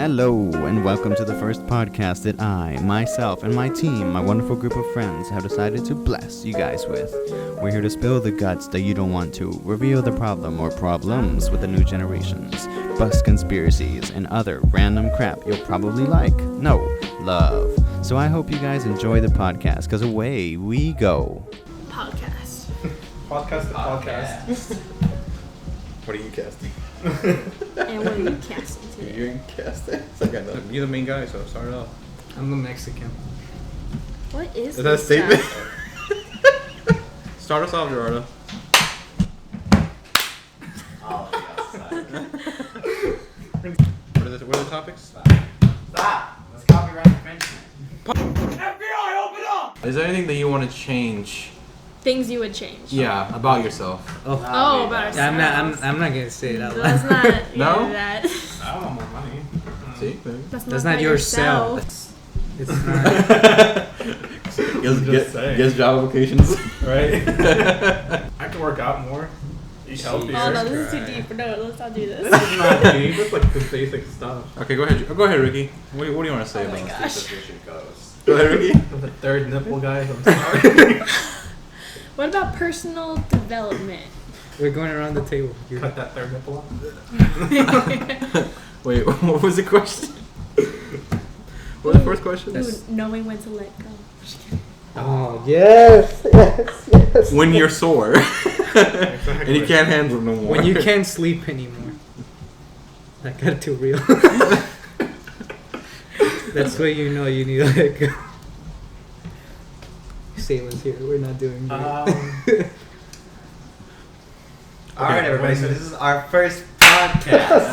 Hello, and welcome to the first podcast that I, myself, and my team, my wonderful group of friends, have decided to bless you guys with. We're here to spill the guts that you don't want to, reveal the problem or problems with the new generations, bust conspiracies, and other random crap you'll probably like. No, love. So I hope you guys enjoy the podcast, because away we go. Podcast. Podcast. What are you casting? And what are you casting today? You're casting? You're the main guy, so start it off. I'm the Mexican. What is Is that a this statement? stuff? Start us off, Gerardo. What are the topics? Stop! Let's copyright infringement. FBI, open up! Is there anything that you want to change? Things you would change. Yeah, about yourself. Oh, about ourselves. I'm not gonna say it out loud. That's not. No? That. I want more money. See? That's That's not not yourself. It's not. Guess job applications. Right? I can work out more. Eat healthier. Oh no, this is too deep. No, let's not do this. It's not deep. It's like the basic stuff. Okay, go ahead, Ricky. What do you want to say Oh my about gosh. this? Go ahead, Ricky. I'm the third nipple, guys. I'm sorry. What about personal development? We're going around the table. Cut that third nipple off. Wait, what was the question? What was the first question? Ooh, knowing when to let go. Oh yes. When you're sore and you can't handle no more. When you can't sleep anymore. That got too real. That's when you know you need to let go. Sailors here, we're not doing good. Alright, everybody, so this is our first podcast.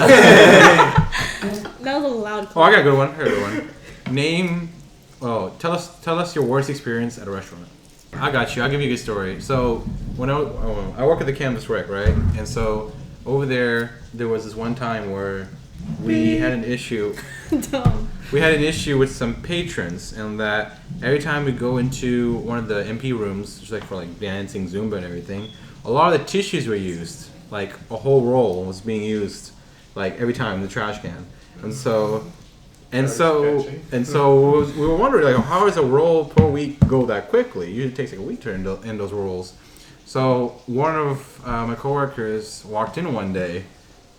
That was a loud. Oh, I got a good one. Tell us your worst experience at a restaurant. I got you. I'll give you a good story. So when I work at the Campus Rec, right? And so over there was this one time where we had an issue. Dumb. We had an issue with some patrons, and that every time we go into one of the MP rooms, just like for like dancing, Zumba, and everything, a lot of the tissues were used. Like a whole roll was being used, like every time in the trash can. And so we were wondering, like, how does a roll per week go that quickly? It usually takes like a week to end those rolls. So one of my coworkers walked in one day,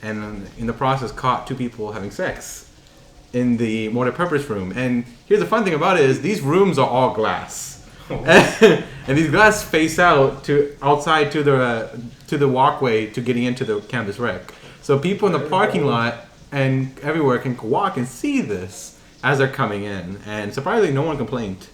and in the process caught two people having sex in the multi-purpose room. And here's the fun thing about it is these rooms are all glass. And these glass face outside to the walkway to getting into the Campus Rec. So people in the parking lot and everywhere can walk and see this as they're coming in. And surprisingly, no one complained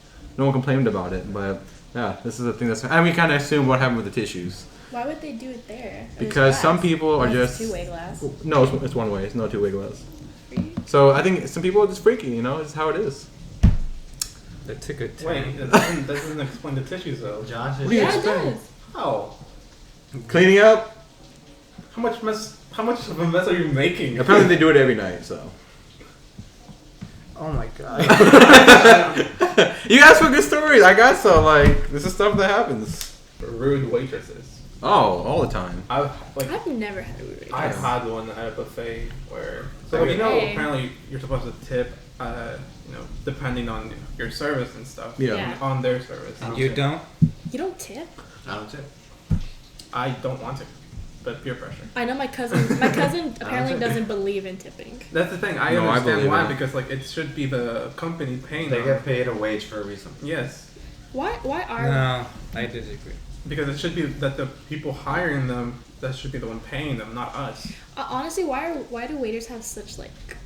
about it. But yeah, this is the thing and we kind of assume what happened with the tissues. Why would they do it there? Because some people are It's just two-way glass. No, it's one way. It's no two-way glass. Really? So I think some people are just freaky, It's how it is. That's a good time. Wait, that doesn't explain the tissues though. Josh What do you Yeah, it expect? does. Oh. Cleaning up. How much of a mess are you making? Apparently they do it every night, so. Oh my god. You asked for good stories. I got some. Like, this is stuff that happens. Rude waitresses. Oh, all the time. I've never had a weird I waitress. had one at a buffet where, Okay. apparently you're supposed to tip, depending on your service and stuff. Yeah. On their service. And you don't? You don't tip? I don't tip. I don't want to, but peer pressure. I know my cousin. My cousin apparently doesn't believe in tipping. That's the thing. I No, I understand believe why it. because it should be the company paying They them. get paid a wage for a reason. Yes, Why are? No, I disagree. because it should be that the people hiring them that should be the one paying them, not us. Honestly, why do waiters have such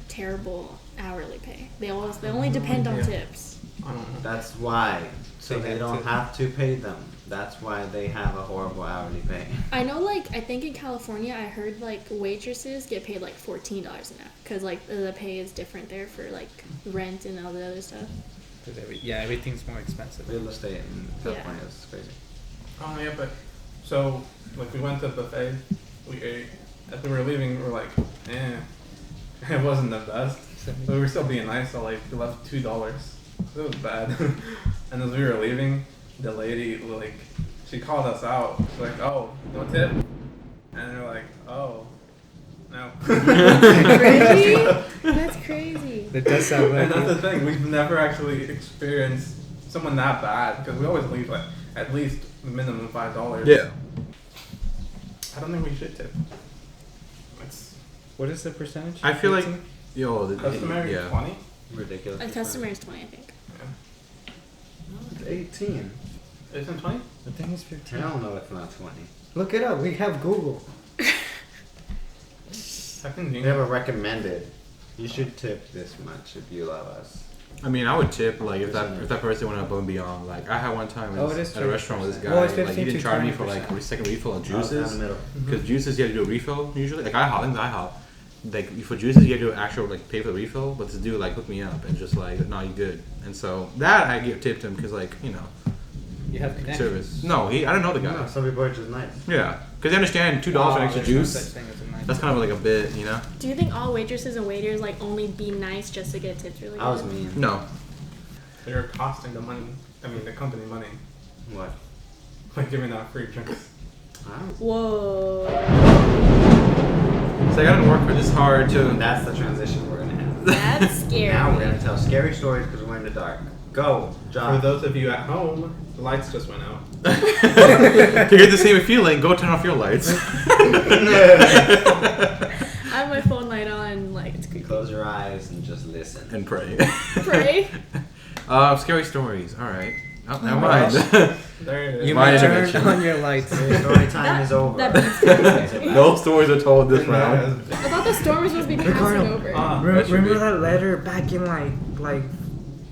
terrible hourly pay? They only depend on Yeah. tips. I don't know. That's why. So They they have don't to. have to pay them. That's why they have a horrible hourly pay. I know, I think in California, I heard waitresses get paid $14 an hour because the pay is different there for rent and all the other stuff. Everything's more expensive. Real estate in California is crazy. Oh yeah, but so we went to the buffet, we ate. As we were leaving, we were like, it wasn't the best. But we were still being nice, so we left $2. It was bad. And as we were leaving, the lady she called us out. She's like, "Oh, no tip," and we're like, "Oh, no." Crazy? That's crazy. That does sound And like that's the it. thing. We've never actually experienced someone that bad because we always leave like at least minimum $5. Yeah. I don't think we should tip. It's What is the percentage? I feel like 18? customary yeah. 20. Ridiculous. A customer is 20, I think. It's 18. Isn't 20? I think it's 15. Hell no, it's not 20. Look it up. We have Google. I can We have a recommended. You should tip this much if you love us. I mean, I would tip like if that person went above and beyond. Like I had one time Oh, it is at a restaurant with this guy. Well, it's like he 15 didn't to charge me for like 20%. a second refill of Down the juices middle. because juices you had to do a refill usually. Like IHOP. Like for juices you had to do an actual like pay for the refill, but this dude like hooked me up and just like no, you good. And so that I tipped him because like you know You have connections. service. No, I don't know the guy. No, some people are just nice. Yeah, because they understand $2 for an extra There's no juice. such thing as a nice That's kind of like a bit, you know. Do you think all waitresses and waiters like only be nice just to get tips really good? I was mean. No. They're costing the money. I mean, the company money. What? Like giving out free drinks. I don't Whoa. So I gotta work for this hard to. That's the transition we're gonna have. That's scary. Now we're gonna tell scary stories because we're in the dark. Go, For John. those of you at home, the lights just went out. To get the same feeling, go turn off your lights. I have my phone light on, like it's creepy. Close your eyes and just listen. And pray. Pray. Scary stories. All right. Oh, never my mind. There it is. You Mine might turn intervention. on your lights. Story time is over. That beats kinda scary. No stories are told this round. I thought the storm was supposed to be passing Ricardo, over. That should Remember be- that letter back in like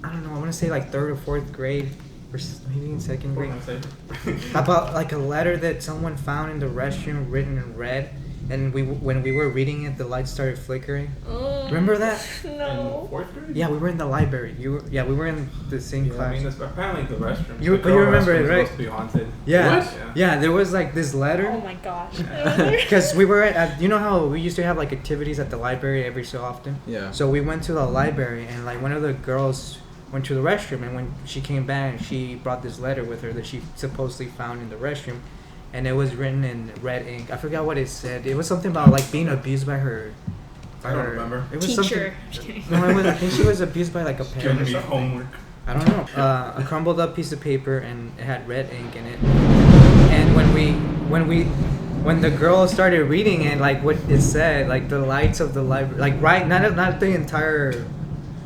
I don't know, I want to say like 3rd or 4th grade or maybe in 2nd What grade, am I saying? about like a letter that someone found in the restroom written in red, and when we were reading it the lights started flickering. Oh, Remember that? No. In 4th grade? Yeah, we were in the library. We were in the same Yeah, I class. mean, apparently the restroom. You- but you remember it, right? Supposed to be haunted. Yeah. What? Yeah, there was like this Oh letter. my gosh. Because we were at, you know how we used to have like activities at the library every so often? Yeah. So we went to the library, and like one of the girls went to the restroom, and when she came back, she brought this letter with her that she supposedly found in the restroom, and it was written in red ink. I forgot what it said. It was something about like being abused by her. I don't remember. It was Teacher. something. No, I think she was abused by like a parent Giving or me something. homework. I don't know. A crumbled up piece of paper, and it had red ink in it. And when the girl started reading it, like what it said, like the lights of the library, like right, not the entire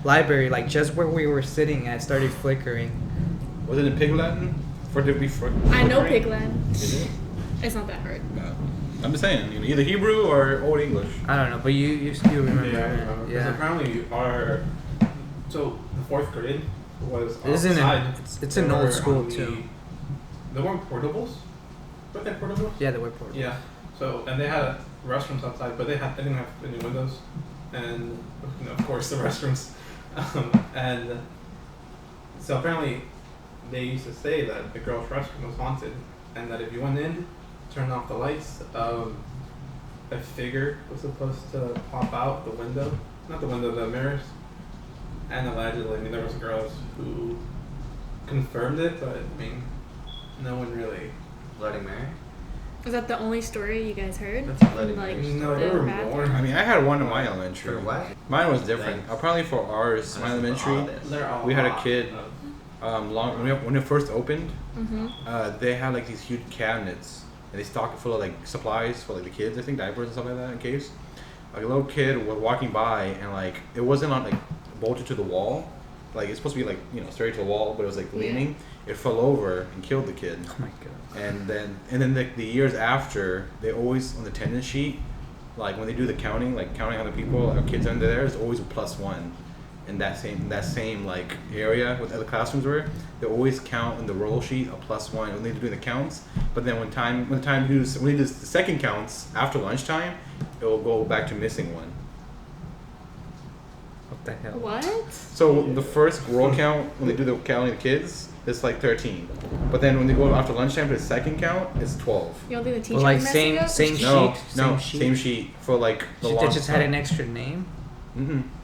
library, like just where we were sitting at, started flickering. Was it in Pig Latin? For to be for. I know Pigland. Is it? It's not that hard. No. I'm just saying, you know, either Hebrew or Old English. I don't know, but you remember? Yeah, I it. remember. 'Cause Yeah. apparently so the 4th grade was Isn't it? outside. It's an They old were school on the- too. They weren't portables. Were they portables? Yeah, the word portable. Yeah. So and they had restrooms outside, but they didn't have any windows, and you know, of course the restrooms, and so apparently they used to say that the girls' restroom was haunted, and that if you went in, turned off the lights, a figure was supposed to pop out the window, not the window, the mirrors, and allegedly, I mean, there was girls who confirmed it, but I mean, no one really. Bloody Mary? Was that the only story you guys heard? That's a Bloody Like, Mary. No, the there were bathroom? more. I mean, I had one in my elementary. For what? Mine was different. Thanks. Apparently for ours, my elementary, They're all we had a hot. kid. When it first opened, Mm-hmm. they had like these huge cabinets, and they stocked it full of like supplies for like the kids. I think diapers and stuff like that in case. Like a little kid was walking by, and like it wasn't on like bolted to the wall. Like it's supposed to be like straight to the wall, but it was like leaning. It fell over and killed the kid. Oh my god. And then the years after, they always on the attendance sheet, like when they do the counting, like counting how many people or kids under there, is always a +1. In that same like area where the other classrooms were, they always count in the roll sheet a +1 when they do the counts. But then when they do the second counts after lunchtime, it will go back to missing 1. What the hell? What? So the first roll count when they do the counting of the kids, it's like 13. But then when they go after lunchtime for the second count, it's 12. You don't think the teacher Well, like was messing up? same No, sheet. no, Same sheet. same sheet for like the They long. just had an extra name.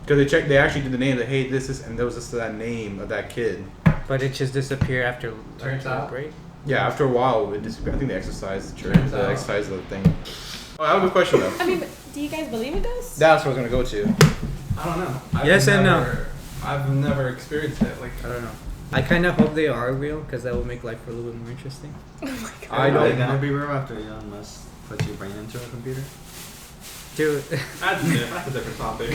Because they actually did the name. That hey, this is, and there was just that name of that kid. But it just disappeared after Turns out. break. Yeah, after a while, it disappeared. I think they exercised the church, Turns the out. exercise of the thing. Oh, I have a good question though. I mean, do you guys believe in ghosts? That's what I was gonna go to. I don't know. Yes and no. I've never experienced it. Like I don't know. I kind of hope they are real because that will make life a little bit more interesting. Oh my god. I don't They're gonna know. be real after Elon Musk puts your brain into a computer. Dude, that's a different topic.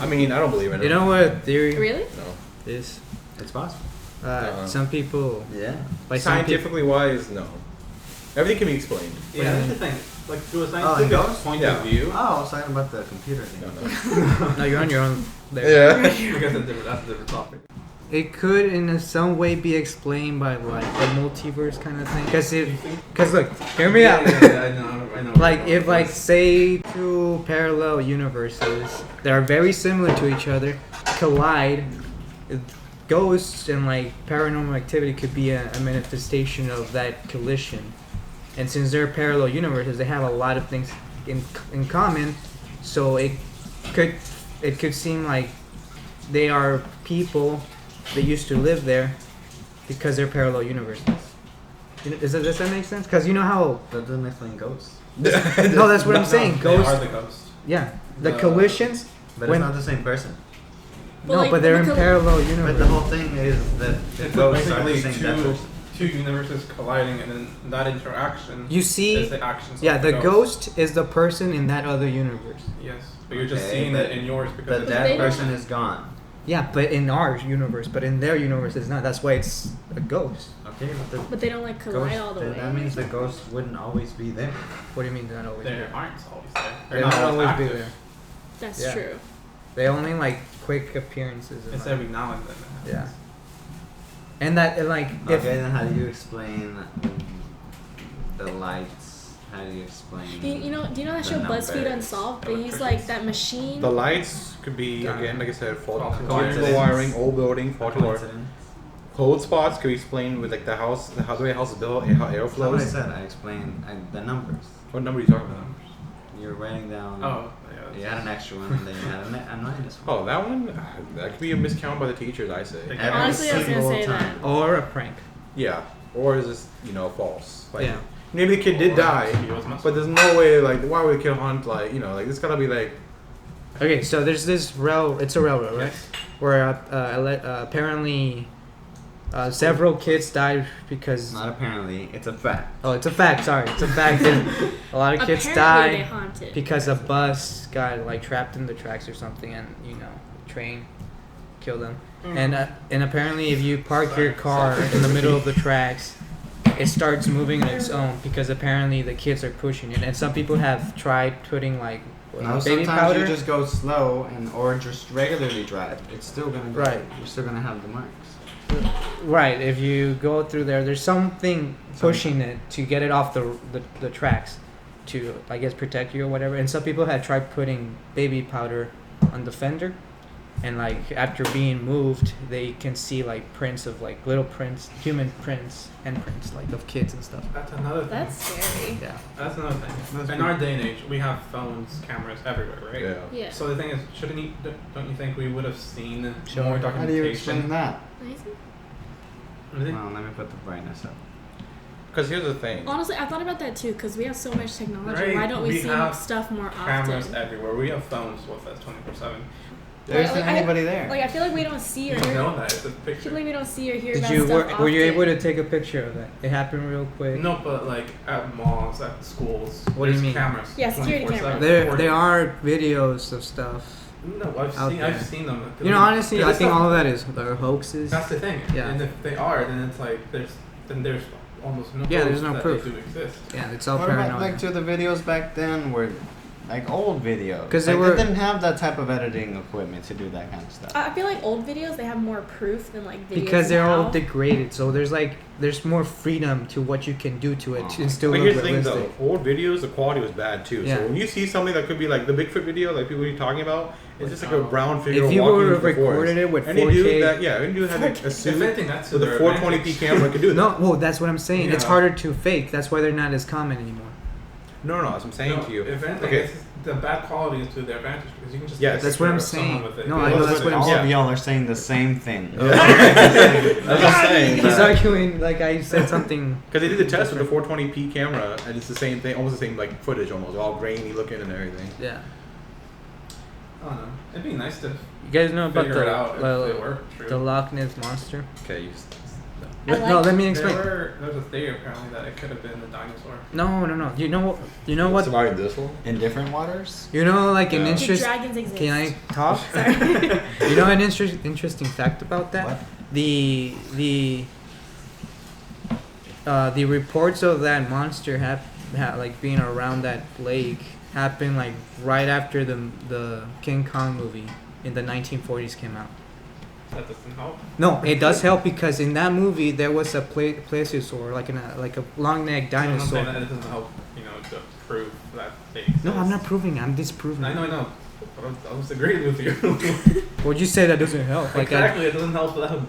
I mean, I don't believe in it. you know what theory Really? No. is? It's possible. No. Some people, Yeah. by some people, Scientifically wise, no. Everything can be explained. Yeah, that's the thing. Like through a and scientific ghosts? point Yeah. of view. Oh, I was talking about the computer thing. No. no, you're on your own there. Yeah. I guess that's a different topic. It could, in some way, be explained by like the multiverse kind of thing. Cause look, hear me out. I know. Like if like say two parallel universes that are very similar to each other collide, ghosts and like paranormal activity could be a manifestation of that collision. And since they're parallel universes, they have a lot of things in common. So it could seem like they are people that used to live there because they're parallel universes. Does that make sense? Because you know how That doesn't explain ghosts. no, that's what I'm saying. They Ghosts, are the ghosts. yeah, the The- collisions. But When- it's not the same person. No, like, but they're in the parallel But universes. the whole thing is that the It's ghosts are the basically same that person. two universes colliding, and then that interaction You is see, the actions. yeah, of the ghost is the person in that other universe. Yes, but you're just Okay, seeing but- it in yours because But it's they that don't- person is gone. Yeah, but in our universe, but in their universe it's not. That's why it's a ghost. Okay, but the But they don't like collide ghost, all the then way. that means the ghost wouldn't always be there. What do you mean they're not always they there? aren't always there. They're not always be active. there. That's Yeah. true. They only like quick appearances. It's every now and then. That Yeah. happens. And that and, like if Okay, then how do you explain the lights? How do you explain? Do you know that The show BuzzFeed numbers. Unsolved? They use like that machine. The lights could be, again, like I said, faulty Coincidence. wiring, old building, faulty wiring. Coincidence? Cold spots could be explained with like the house, the way a house is built, and how air That's not what I flows. said. I explained the numbers. What number are you talking about? You're writing down. Oh, You yeah. had an extra one, and then you had a minus one. Oh, that one? That could be a miscount by the teachers, I say. Like, Every Honestly, I was gonna single say time. or a prank. Yeah. Or is this, false? Like, Yeah. maybe the kid did Or die, he was messed but there's no way, like, why would the kid hunt, like, it's gotta be like, Okay, so there's this it's a railroad, right? Yes. Where apparently several kids died because Not apparently. It's a fact. oh, it's a fact. Sorry, it's a fact. that a lot of kids Apparently they died haunted. because a bus got like trapped in the tracks or something, and train killed them. And apparently, if you park your car in the middle of the tracks, it starts moving on its own because apparently the kids are pushing it. And some people have tried putting like No, baby sometimes powder. you just go slow or just regularly drive. It's still gonna go. Right. You're still gonna have the marks. Right, if you go through there's something pushing it to get it off the tracks to, I guess, protect you or whatever. And some people had tried putting baby powder on the fender, and like after being moved, they can see like prints of like little prints, human prints, handprints like of kids and stuff. That's another thing. That's scary. Yeah. That's another thing. That's In our day and age, we have phones, cameras everywhere, right? yeah. Yeah. So the thing is, don't you think we would have seen Sure. more How do you explain documentation? that? Amazing. Really? Well, let me put the brightness up. Because here's the thing. Honestly, I thought about that too because we have so much technology. Right, Why don't we we see have stuff more Cameras often? everywhere. We have phones with us 24/7. There isn't Like, anybody there. Like I feel like we don't see or You hear. know that it's a I feel picture. like we don't see or hear Did about you stuff were you often. able to take a picture of that? It happened real quick. No, but like at malls, at schools, What do you there's mean? cameras. Yeah, security 24/7. cameras. There are videos of stuff. No, out I've there. seen them. You know, honestly, I There's think stuff- all of that is they're hoaxes. That's the thing. Yeah. And if they are, then it's like there's almost no. Yeah, there's proof no that proof. They do exist. Yeah, it's all What about paranoia. like to the videos back then where, like old videos? 'Cause like, they were- didn't have that type of editing equipment to do that kind of stuff. I feel like old videos they have more proof than like videos Because they're now. all degraded, so there's more freedom to what you can do to it and still But look here's the thing, realistic. though. Old videos, the quality was bad too. Yeah. So when you see something that could be like the Bigfoot video, like people are talking about, it's just like a brown figure If you walking would through have the forest. recorded it with Any 4K, dude that, any dude had a If suit anything, that's to with a their 420p advantage. camera could do that. no, well, that's what I'm saying. It's Yeah. harder to fake. That's why they're not as common anymore. No, that's what I'm saying No, to you. If anything, Okay. the bad quality is to their advantage because you can just. Yes. take a That's what picture I'm of someone saying. with it. No, Yeah. I know that's what I'm all saying. of y'all are saying the same thing. That's what I'm saying. He's arguing like I said something. Because they did the test with the 420p camera, and it's the same thing, almost the same like footage, almost all grainy looking and everything. Yeah. I don't know. It'd be nice to You guys know about figure it out if the they were true. the Loch Ness monster? Okay, you. I No, like- let me explain. There's a theory apparently that it could have been a dinosaur. No. You know what? You know what? Surviving this one? In different waters? You know, like an Yeah. Do interest. dragons exist? Can I talk? Sorry. You know an interesting fact about that? What? The reports of that monster like being around that lake happened like right after the King Kong movie in the 1940s came out. That doesn't help. No, it does help because in that movie there was a plesiosaur, like a long-necked I'm not dinosaur. saying that it doesn't help, to prove that they exist. No, I'm not proving. I'm disproving. I know. But I was agreeing with you. What'd you say that doesn't help? Like exactly, it doesn't help them.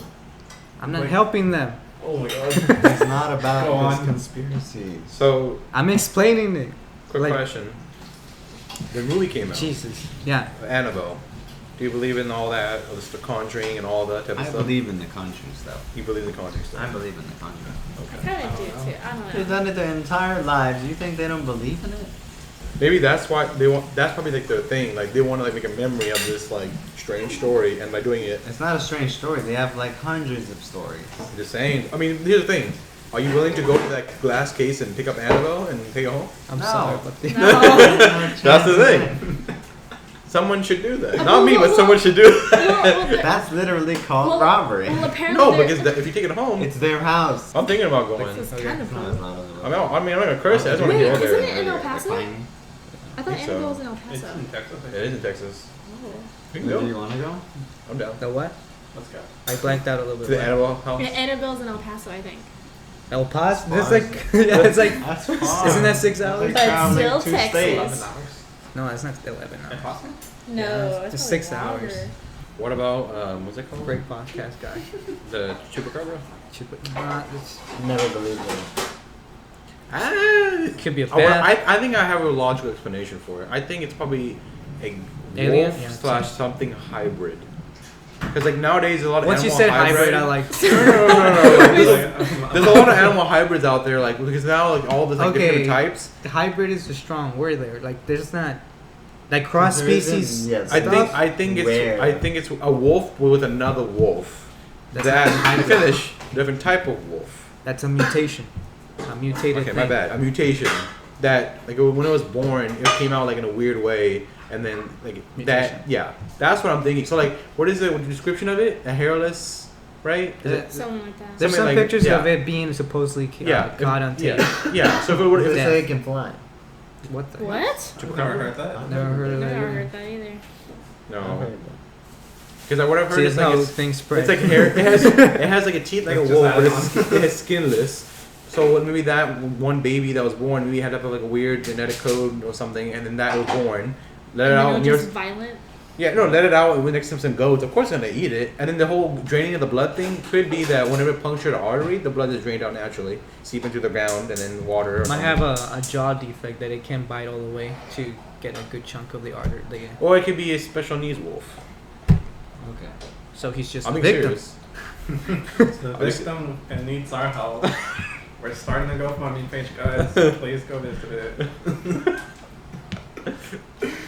I'm not Wait. helping them. Oh my god. It's not Go about on. this conspiracy. So, I'm explaining it. quick Like- question. The movie came out. Jesus. Yeah. Annabelle. Do you believe in all that, or the Conjuring and all that type of I stuff? believe in the Conjuring stuff. You believe in the Conjuring stuff? I believe in the Conjuring. I kind of do too. I don't They've know. done it their entire lives. You think they don't believe in it? Maybe that's why they want. That's probably like their thing. Like they want to like make a memory of this like strange story, and by doing it, It's not a strange story. They have like hundreds of stories. just saying. I mean, here's the thing. Are you willing to go to that glass case and pick up Annabelle and take it home? I'm No. sorry, but the, No. That's the thing. Someone should do that. Not me, but someone should do that. That's literally called robbery. Well, apparently No, there- because if you take it home, It's their house. I'm thinking about going. This is Okay. kind of No, fun. it's not on the I'm not gonna curse it. I just want to Wait, go isn't there. it in El They're Paso? tiny. I thought think so. Annabelle was in El It's Paso. in Texas. I It think. is in Texas. Oh. We Do can you go. want to go? I'm down. the what? Let's go. I blanked out a little To bit. the Annabelle house. Yeah, Annabelle's in El Paso, I think. El Paso? That's Far. like, yeah, it's like, That's far. isn't that 6 hours? But Traveling still two Texas. states. 11 hours. No, it's not 11 In hours. Boston? No, Yeah, it's it's probably 6 hours. longer. What about what's it called? Great podcast guy. The chupacabra. Never believed in it. Ah, Could be a I, wanna- bad. I think I have a logical explanation for it. I think it's probably a Alien? wolf Yeah, slash something hybrid. Because like nowadays, a lot of Once you animal said hybrid, I like. No. Like, Like, there's a lot of animal hybrids out there, like because now like all the like Okay. different types. The hybrid is a strong word there. Like, there's not. Like, cross There isn't- species. yes. I think Where? it's a wolf with another wolf. That's That not a hybrid. finish different type of wolf. That's a mutation. A mutated Okay, thing. my bad. A mutation that like when it was born, it came out like in a weird way, and then like Mutation. that. Yeah, that's what I'm thinking. So like, what is the description of it? A hairless, right? Is it? Something like that. There's Something some like- pictures yeah. of it being supposedly Yeah, caught on tape. Yeah. So if it were, They if say it can fly. What the? What? I've never heard that. Never heard of I've that. never either. heard that either. I've no, heard that. because what I've heard See, is that's like how it's, things spread. it's like hair. It has like a teeth like a Just wolf, add but it it's skinless. So maybe that one baby that was born, maybe had to have like a weird genetic code or something, and then that was born. Let it And out. then And it you're, was just violent. yeah, no, let it out. And when next time some goats, of course, they're gonna eat it. And then the whole draining of the blood thing could be that whenever it punctured the artery, the blood is drained out naturally, seep into the ground, and then water. or Might something. have a jaw defect that it can't bite all the way to get a good chunk of the artery. Or it could be a special needs wolf. Okay. So he's just I'm a being victim. serious. The victim and needs our help. We're starting a GoFundMe page, guys. Please go visit it.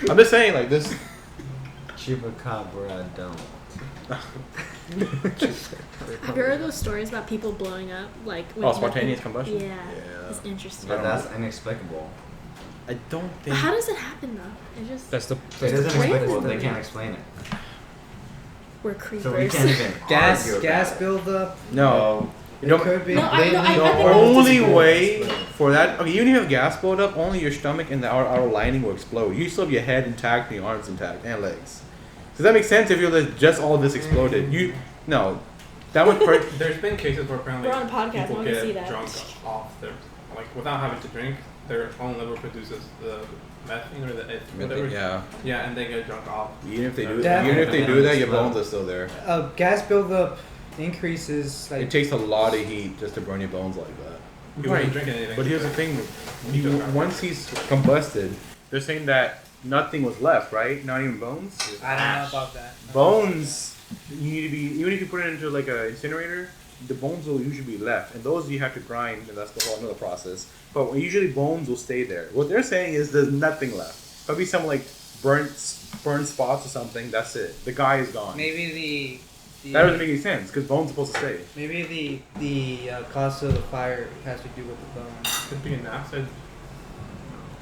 I'm just saying, like this. Chupacabra don't. Have you heard those stories about people blowing up? Like when Oh, spontaneous combustion. Yeah. It's interesting. But that's inexplicable. I don't But think. how does it happen though? It just That's the. It isn't crazy. explainable. They can't explain it. we're creepers. So we can't even Gas argue gas about it. buildup. No. You know, could be. No, I the think that's only disappear. way for that, okay, even if you have gas buildup, only your stomach and the outer lining will explode. You still have your head intact, and your arms intact, and legs. Does that make sense if you're just all this exploded? No, that would hurt. There's been cases where apparently We're on a podcast, people I wanna get see that. drunk off their, like without having to drink, their own liver produces the methane or the whatever. Yeah, Yeah, and they get drunk off. even if they do, That- even if they do that, your Explode. bones are still there. Gas buildup increases It like. takes a lot of heat just to burn your bones like that. You weren't drinking anything. But here's the thing: once he's combusted, they're saying that nothing was left, right? Not even bones. I don't know about that. Bones, you need to be, even if you put it into like an incinerator, the bones will usually be left, and those you have to grind, and that's the whole another process. But usually bones will stay there. What they're saying is there's nothing left. Probably some like burnt burn spots or something. That's it. The guy is gone. Maybe That doesn't make any sense because bone's supposed to stay. maybe the cause of the fire has to do with the bone. Could be an acid.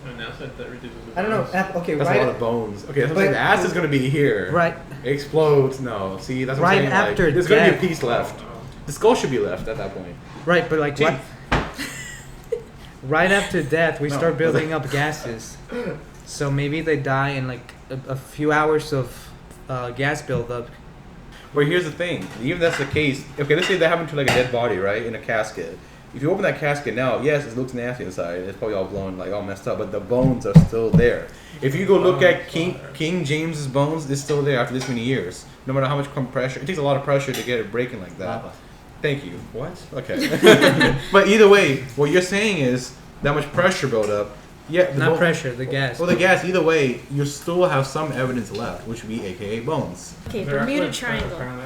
An acid that reduces the I don't know. bones. Okay, That's a lot of bones. Okay, that's what I'm saying. The acid's gonna be here. Right. It explodes. No, see, that's what Right I'm saying. after like, there's gonna be a death. piece left. Oh. The skull should be left at that point. Right, but like what? Right after death, we No. start building up gases. So maybe they die in like a few hours of gas buildup. But here's the thing. Even if that's the case, okay, let's say that happened to like a dead body, right, in a casket. If you open that casket now, yes, it looks nasty inside. It's probably all blown, like all messed up, but the bones are still there. If you go look at King James's bones, it's still there after this many years. No matter how much pressure, it takes a lot of pressure to get it breaking like that. Thank you. What? Okay. But either way, what you're saying is that much pressure buildup. Yeah. Not pressure, the gas. Well, the gas. Either way, you still have some evidence left, which would be AKA bones. Okay, They're Bermuda actually- Triangle. apparently,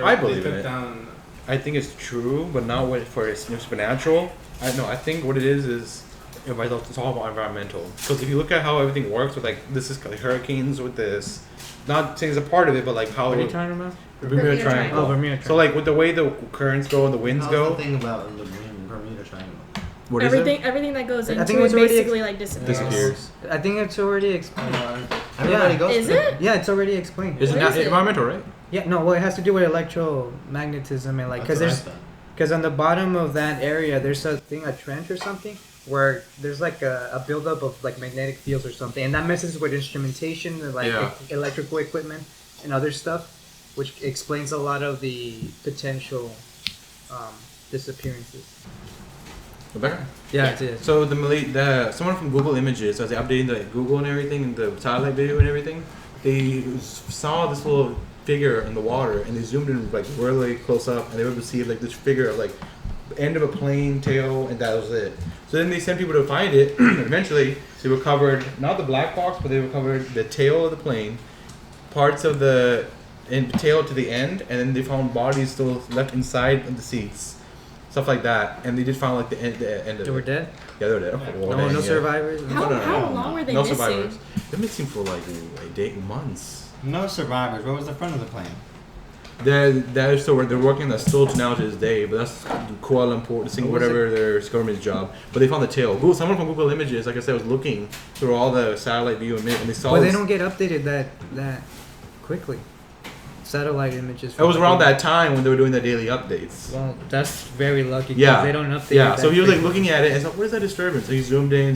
I they believe in took it. down I think it's true, but not for its supernatural. I think what it is it's all about environmental. Because if you look at how everything works with like this is like hurricanes with this, not saying it's a part of it, but like how What are you talking about? the Bermuda Bermuda Triangle. Triangle. Oh, Bermuda So Triangle. like with the way the currents go and the winds How's go, the thing about the Bermuda Triangle? what is Everything that goes I into think it it's already basically like disappears. Disappears. I think it's already explained. Everybody Yeah. goes Is through it? Yeah, it's already explained. Is it What not is it? environmental, right? Yeah, no, well, it has to do with electromagnetism and like, That's cause what I there's, thought. cause on the bottom of that area, there's a trench or something, where there's like a buildup of like magnetic fields or something, and that messes with instrumentation and like Yeah. electrical equipment and other stuff, which explains a lot of the potential disappearances. Rebecca? Yeah, it is. So someone from Google Images, as they updating the Google and everything, and the satellite video and everything, they saw this little figure in the water, and they zoomed in like really close up, and they were able to see like this figure of like end of a plane, tail, and that was it. So then they sent people to find it. Eventually, they recovered not the black box, but they recovered the tail of the plane, parts of the tail to the end, and then they found bodies still left inside of the seats. Stuff like that, and they did find like the end of They were it. dead? Yeah, they were dead. Oh, No, dang, no yeah. survivors? How long were they no missing? survivors. They're missing for like a day, months. No survivors. What was the front of the plane? They're still they're working that still now to this day, but that's Kuala Lumpur, What was whatever their government's job. But they found the tail. Google, someone from Google Images, like I said, was looking through all the satellite view and they saw. But they this- don't get updated that quickly. Satellite images. It was around that time when they were doing the daily updates. Well, that's very lucky. 'Cause Yeah. They don't update. Yeah, it so that he was like quickly. looking at it and he's like, what is that disturbance? So he zoomed in,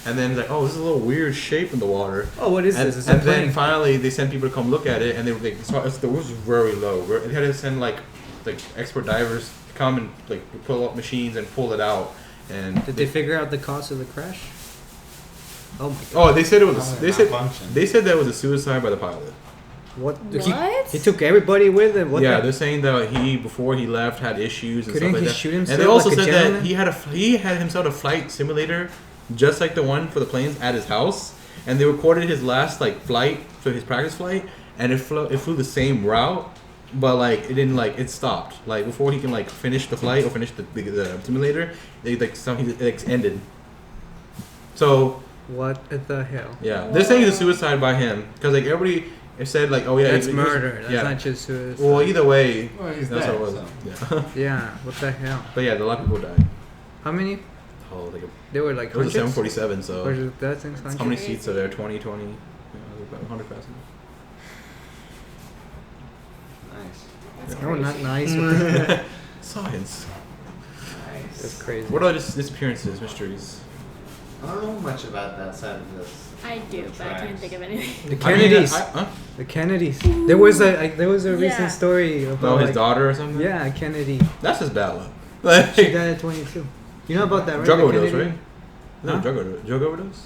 and then he's like, oh, this is a little weird shape in the water. Oh, what is And, this? It's and a then plane. finally they sent people to come look at it, and they were like, it was very low. They had to send like expert divers to come and like pull up machines and pull it out. And Did they figure out the cause of the crash? Oh my god. oh, they said it was. How They did said it malfunction? they said that was a suicide by the pilot. What? What? He took everybody with him. What yeah, the? they're saying that he before he left had issues and Couldn't stuff like he that. shoot And they himself also like a said that gentleman? he had himself a flight simulator, just like the one for the planes at his house, and they recorded his last like flight for his practice flight, and it flew the same route, but like it didn't like it stopped like before he can like finish the flight or finish the simulator. They like it ended. So What the hell? yeah, they're saying it's a suicide by him because like everybody said like oh yeah That's he was- murder. That's yeah. not just suicide. Well, either way, Well, he's that's dead, what it was. so. Yeah. Yeah. What the hell? But yeah, a lot of people died. How many? Oh, like They were like it was a hundreds. 747, so Or is that thing's how many hundreds? seats are there? 20, 20, about 100 passengers. Nice. No, not nice. Science. Nice. That's crazy. What are disappearances, mysteries? I don't know much about that side of this. I do, but I can't think of anything. The Kennedys. Huh? The Kennedys. There was a Yeah. recent story about Oh, his like, daughter or something? Yeah, Kennedy. That's just bad luck. Like, She died at 22. You know about that, right? drug The overdose, Kennedy? right? No, Huh? drug overdose?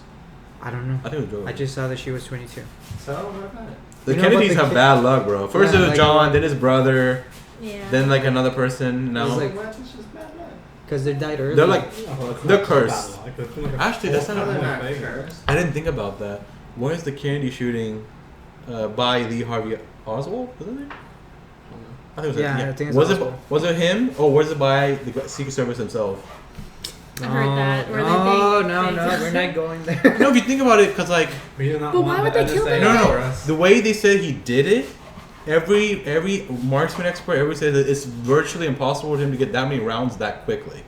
I don't know. I think it was drug I overdose. just saw that she was 22. So, what about it? The You know about Kennedys the have Ken- bad luck, bro. First Yeah, it was like- John, then his brother, Yeah. then like another person. Now It's like- What? It's just bad luck. Because they died early. they're like they're Bad cursed. luck. It's like a Actually, that's not full- They're a- not thing. cursed. I didn't think about that. Why is the Kennedy shooting by Lee Harvey Oswald? Wasn't it? I think it was Yeah, him. I think it's was Oswald. it him or was it by the Secret Service himself? I heard that. Where No, they we're not going there. No, if you think about it, because like We do not But want why would the they kill NSA them? no, for no, us. the way they said he did it, every marksman expert, everybody said that it's virtually impossible for him to get that many rounds that quickly.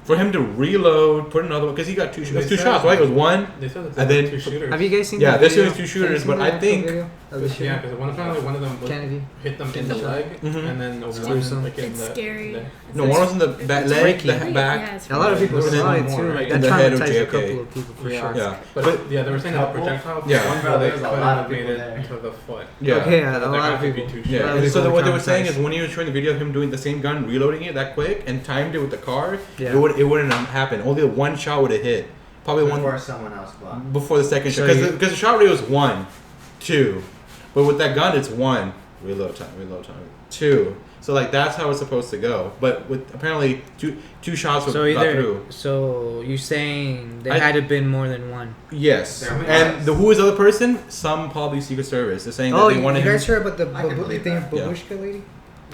For him to reload, put another one, because he got two shots, right? It was one, They said it's and then two shooters. Have you guys seen? Yeah, the there's video? two shooters, Have you seen but the I actual think- video of the shooting? Yeah, because one of them was Kennedy. hit them in the leg, Mhm. and then It's one gruesome. like in It's the scary. the- no, one was in the back It's leg, freaky. the back. Yeah, it's A lot of people There was saw one it more, too. right? Like In that the head of traumatized a JFK. couple of people for Yeah. sure. Yeah, But yeah, they were saying that projectile. Yeah. One guy they There's a couldn't lot of have made people it there. to the foot. yeah. Okay, So a there lot had of to be people. two Yeah, A lot of and so people what they were were saying is traumatized. when he was showing the video of him doing the same gun, reloading it that quick, and timed it with the car, Yeah. it wouldn't have happened. Only one shot would have hit. Probably one Before someone else blocked. before the second So shot, you- because the shot rate was 1, 2, but with that gun it's 1 reload time, 2. So like that's how it's supposed to go. But with apparently two shots So got either, through. so you're saying there I- had to been more than one. Yes, There was. and who is the other person? Some probably Secret Service. They're saying that Oh, they you wanted him. guys heard about the I can believe thing, that. Yeah. babushka lady?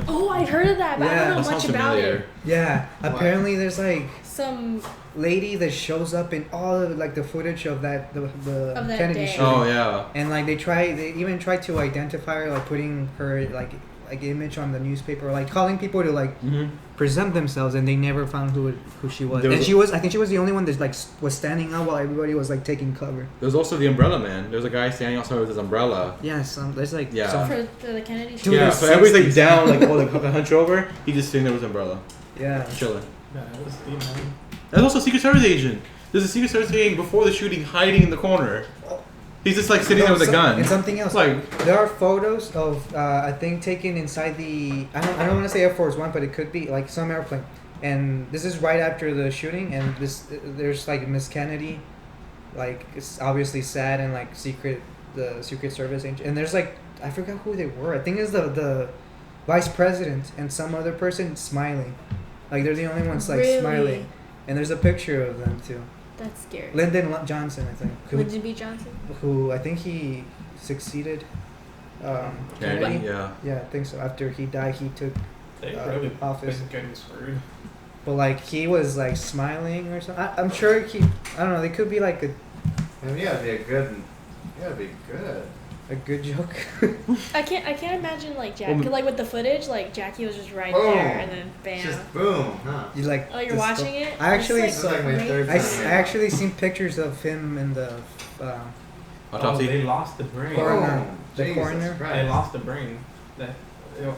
Oh, I heard of that, but I Yeah. don't That know sounds much about familiar. it. Yeah. What? Apparently, there's like Some lady that shows up in all of like the footage of that the Of that Kennedy day. shooting. Oh yeah. And like they even tried to identify her, like putting her like image on the newspaper, like calling people to like hmm present themselves, and they never found who she was. There And was I think she was the only one that like was standing up while everybody was like taking cover. There's also the umbrella man. There's a guy standing outside with his umbrella. Yeah, there's like Yeah. some, for the Kennedy Dude, show. Yeah, it's so everybody's like 60s. down, like oh, like hunch over. He just sitting there with his umbrella, yeah. chilling. Yeah, it was Steve Mann. There's also a Secret Service agent. There's a Secret Service agent before the shooting, hiding in the corner. He's just like sitting there with a gun. And something else. It's like There are photos of I think taken inside the I don't want to say Air Force One, but it could be like some airplane. And this is right after the shooting, and there's like Miss Kennedy, like it's obviously sad and like the Secret Service agent, and there's like I forgot who they were. I think it's the vice president and some other person smiling, like they're the only ones like Really? smiling, and there's a picture of them too. That's scary. Lyndon Johnson, I think, Lyndon B. Johnson. who I think he succeeded Kennedy, Kennedy. yeah. Yeah, I think so. After he died, he took. They Office. office getting screwed. But like he was like smiling or something. I'm sure he. I don't know. They could be like And you gotta be good. a good joke. I can't imagine like Jack. Well, 'cause, like with the footage, like Jackie was just right Boom. there, and then bam. Just boom, huh? You like. Oh, you're this watching stuff. it? I actually It's, saw. like my great. third I time. actually seen pictures of him in the Oh, Autopsy. they lost the brain. Coroner. Boom. The Jesus coroner. Christ. They lost the brain. That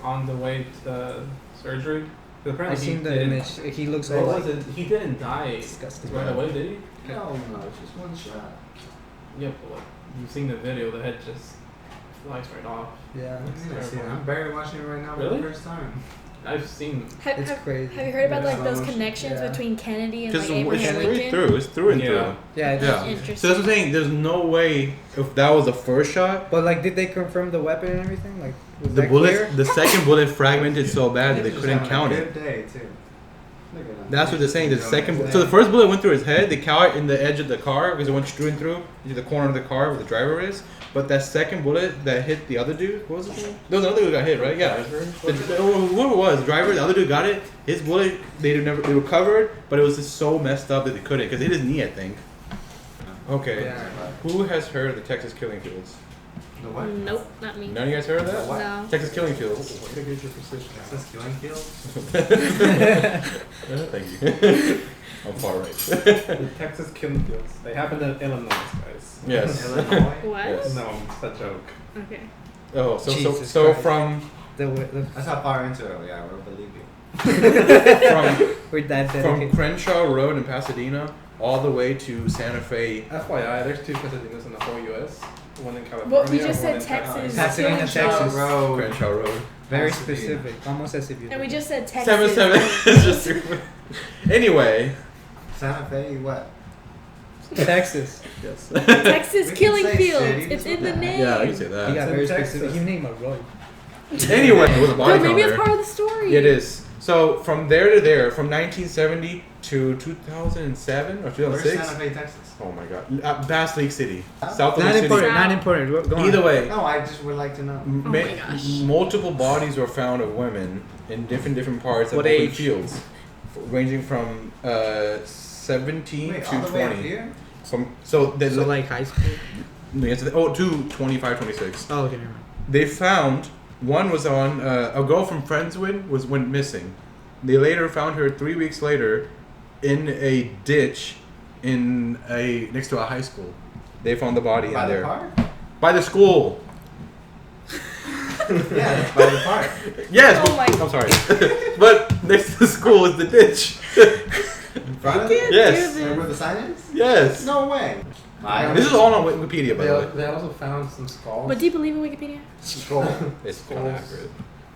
on the way to surgery. 'Cause I apparently he seen the didn't- image. He looks What all was like it? He didn't die disgusting. right away, did he? No, it's just one shot. Yeah, but like, you've seen the video. The head just flies right off. Yeah, I'm barely watching it right now for Really? the first time. I've seen. it's crazy. Have you heard about like Yeah. those connections Yeah. between Kennedy and Because like it's Abraham straight Lincoln? through. It's through and Yeah. through. Yeah, it's, Yeah. Interesting. So that's what I'm saying. There's no way if that was the first shot. But like, did they confirm the weapon and everything? Like, was The that bullet, clear? the second bullet fragmented so bad that they Just couldn't having count a it. Good day too. Look at them. That's what they're saying. The Doing second, it. so the first bullet went through his head. They count it in the edge of the car because it went straight through into the corner of the car where the driver is. But that second bullet that hit the other dude, what was it? There was another dude who got hit, right? Yeah. Whoever it was, the driver, the other dude got it. His bullet, they recovered, but it was just so messed up that they couldn't because it hit his knee, I think. Okay. Yeah. Who has heard of the Texas killing fields? The what? Nope, not me. None of you guys heard of that? What? No. Texas killing fields. Texas killing field? Thank you. I'm far right. The Texas killing fields. They happen in Illinois, guys. Yes. Illinois? What? Yes. No, it's a joke. Okay. Oh, so Jesus so Christ. from That's how far into it we are. We'll believe you. from We're that from dedicated. Crenshaw Road in Pasadena all the way to Santa Fe. FYI, there's 2 Pasadenas in the whole U.S. One in California. Well, we just one said in Texas. Pasadena, killing Texas. fields. Road. Crenshaw Road. Very Pasadena. specific, almost as if you. And we just said 7 Texas. 7. It's just anyway. Santa Fe, what? Texas. Yes. Texas We can killing say fields. cities, It's in what the the heck? name. Yeah, I can say He that. got in very Texas. specific. You name a road. Anyway, it was a body No, maybe count it's there. part of the story. It is. So from there to there, from 1970 to 2007 or Where's 2006. Santa Fe, Texas? Oh my God, Bass Lake City, Huh? south of Not the city. important. Not Wow. important. Go on. Either way, No, I just would like to know. ma- my gosh. multiple bodies were found of women in different parts of What open age? fields, ranging from 17 Wait, to all the way up 20. here? So like high school? To 25, 26. Oh, okay, never mind. They found one was on a girl from Friendswood went missing. They later found her 3 weeks later in a ditch next to a high school. They found the body By in the there. park? By the school. Yeah, that's by the park. Yes. Oh my- I'm sorry. But next to the school is the ditch. In front of I it? can't Yes. do Is that where this. the sign is? Yes. No way. This is all on Wikipedia, by the way. They also found some skulls. But do you believe in Wikipedia? Skull. It's kind of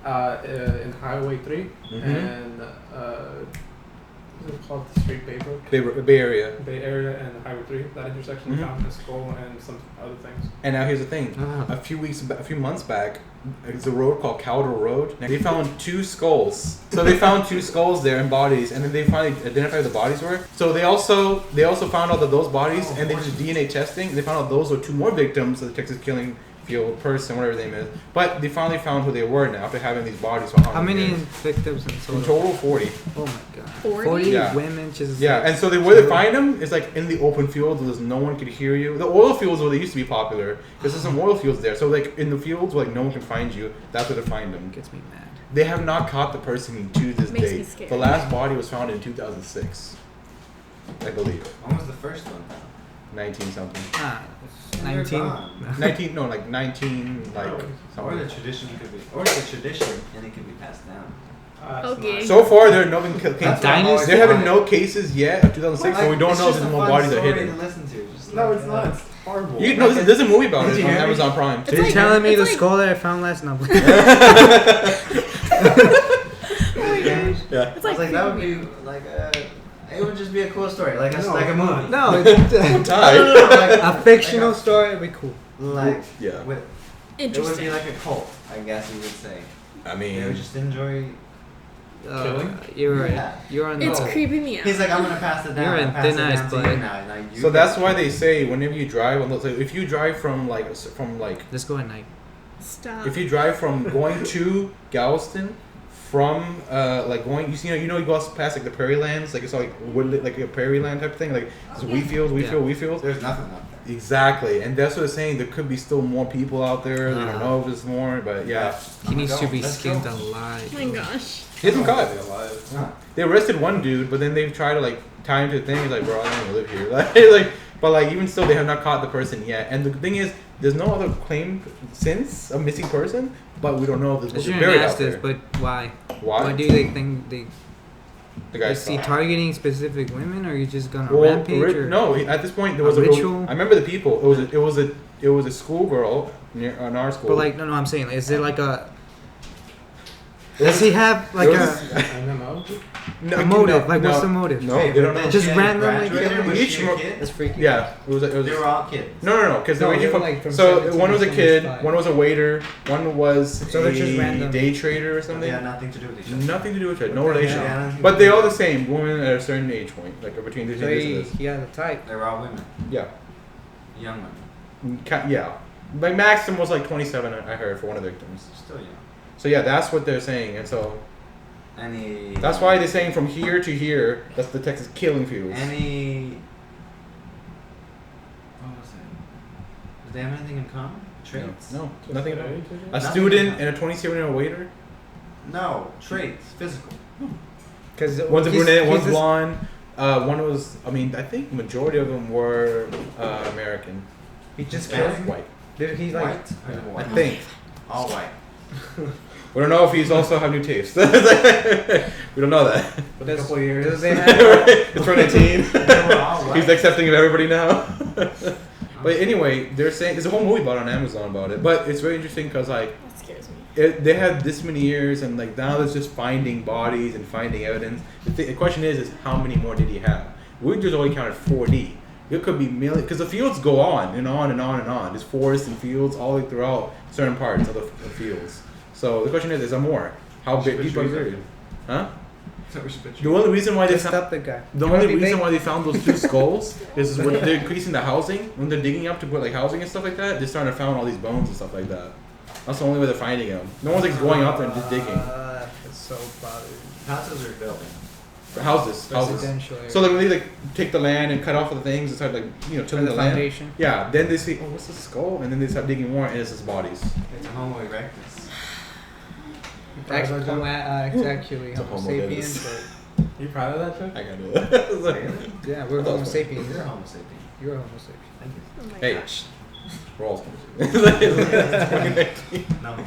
accurate. In Highway 3 Mhm. and what's it called? The street Baybrook. Bay Area. Bay Area and Highway 3. That intersection Mhm. they found a skull and some other things. And now here's the thing. Ah. A few months back, it's a road called Cowdell Road. They found 2 skulls. So they found 2 skulls there and bodies, and then they finally identified who the bodies were. So they also found out that those bodies, and they did DNA testing, and they found out those were 2 more victims of the Texas killing field person, whatever his name is. But they finally found who they were now after having these bodies for How many years. victims in total? In total, 40. Oh my god. 40? Yeah. women just. Yeah, and so where they find them is like in the open fields where no one could hear you. The oil fields where they used to be popular because there's some oil fields there. So like in the fields where like no one can find you, that's where they find them. Gets me mad. They have not caught the person to this Makes me day. scared. The last body was found in 2006, I believe. When was the first one? 19 something. Ah, They're 19. gone. 19, no, like 19, like Or something. the tradition could be, or it's a tradition and it can be passed down. Okay. So far, there are no cases. That's what I'm always They're having saying. no cases yet of 2006, so we don't it's know if just there's a more fun bodies are story hidden. to listen to. Just No, like it's that. not. It's horrible. You know, there's a movie about it Did you on hear me? Amazon Prime. It's You're like- telling me it's the like- skull that I found last night? Oh my gosh. Yeah. It's I was like, that would creeping be me like it would just be a cool story, like No, like a come on. movie. No, it's Tied. like, a fictional story would be cool. like Yeah. with, out. it would be Interesting. like a cult, I guess you would say. I They mean, would just enjoy. Killing? You're right. Yeah. You're on. It's No. creeping me out. He's like, I'm gonna pass it down. You're in I'll pass thin it ice, down to buddy. you now. Like, you so get that's it. why they say whenever you drive, if you drive from like Let's go at night. Stop. if you drive from going to Galveston, from like going, you go past like the prairie lands, like it's like woodland, like a prairie land type of thing, like it's wheat fields, wheat fields. There's nothing up there. Exactly, and that's what they're saying. There could be still more people out there. They don't know if there's more, but yeah, He needs to be Let's skinned go. alive. Oh my gosh. he hasn't caught. alive. Huh? They arrested one dude, but then they tried to like tie him to the thing. He's like, bro, I don't want to live here. like, but like even still, they have not caught the person yet. And the thing is, there's no other claim since a missing person, but we don't know if this I was shouldn't buried ask out this, there. but why? Why? Why do they think they? The guy Is he saw. targeting specific women, or are you just gonna Well, rampage? Or? no. At this point, there was A a ritual? I remember the people. It was a schoolgirl near in our school. But like, no, I'm saying, like, is there like a? Does he have like There a? was- a motive? Like, what's the motive? No, they don't know. Just She had randomly graduated, killing was each she a mo- kid? That's freaky. Yeah, it was. They were all kids. No, because No, they're they ranging were, from. like, from So 17 one was a to kid, 25. one was a waiter, one was So they're just a random. day trader or They something. had nothing to do with each other. Nothing to do with it. No What the relation. hell? Yeah, But they're all the same. Women at a certain age point, like between this So and he, this. he had a type. They were all women, Yeah. young women, Yeah. Like maximum was like 27. I heard for one of the victims. still young. So yeah, that's what they're saying, and so Any? that's why they're saying from here to here. That's the Texas killing fields. Any? What was it? Do they have anything in common? Traits? No, nothing at all. A Nothing. student and a 27-year-old waiter. No, traits, physical. Because One's a brunette, one's blonde. One was, I mean, I think majority of them were American. He just Hispanic? killed. White. Did he like? White? I White. think. All white. We don't know if he's also have new taste. We don't know that. But a couple of years. Does they have? It's 2018. They were all white. He's accepting of everybody now. But anyway, they're saying there's a whole movie about it on Amazon about it. But it's very interesting because like That scares me. they had this many years and like now there's just finding bodies and finding evidence. The question is how many more did he have? We just only counted 4D. It could be millions because the fields go on and on and on and on. There's forests and fields all the way throughout certain parts of the fields. So the question is there more? How big people are buried? Huh? So we should put The only reason why they Just found stop the guy. the You wanna only be reason big? why they found those 2 skulls is when they're increasing the housing. When they're digging up to put like housing and stuff like that, they're starting to find all these bones and stuff like that. That's the only way they're finding them. No one's like going out there and just digging. It's so bothersome. Houses are building. houses. Residential area. So they really like take the land and cut off the things and start like tilling the land. foundation. Yeah. Then they see, oh, what's this skull? And then they start digging more, and it's his bodies. It's a Homo erectus. Actually, exactly It's a Homo Homo sapiens, erectus. but You proud of that joke? I gotta do it. It's like, yeah, we're Homo sapiens. You're a Homo sapien. You're a Homo sapien. Thank you. Oh my hey, gosh. we're all it's No.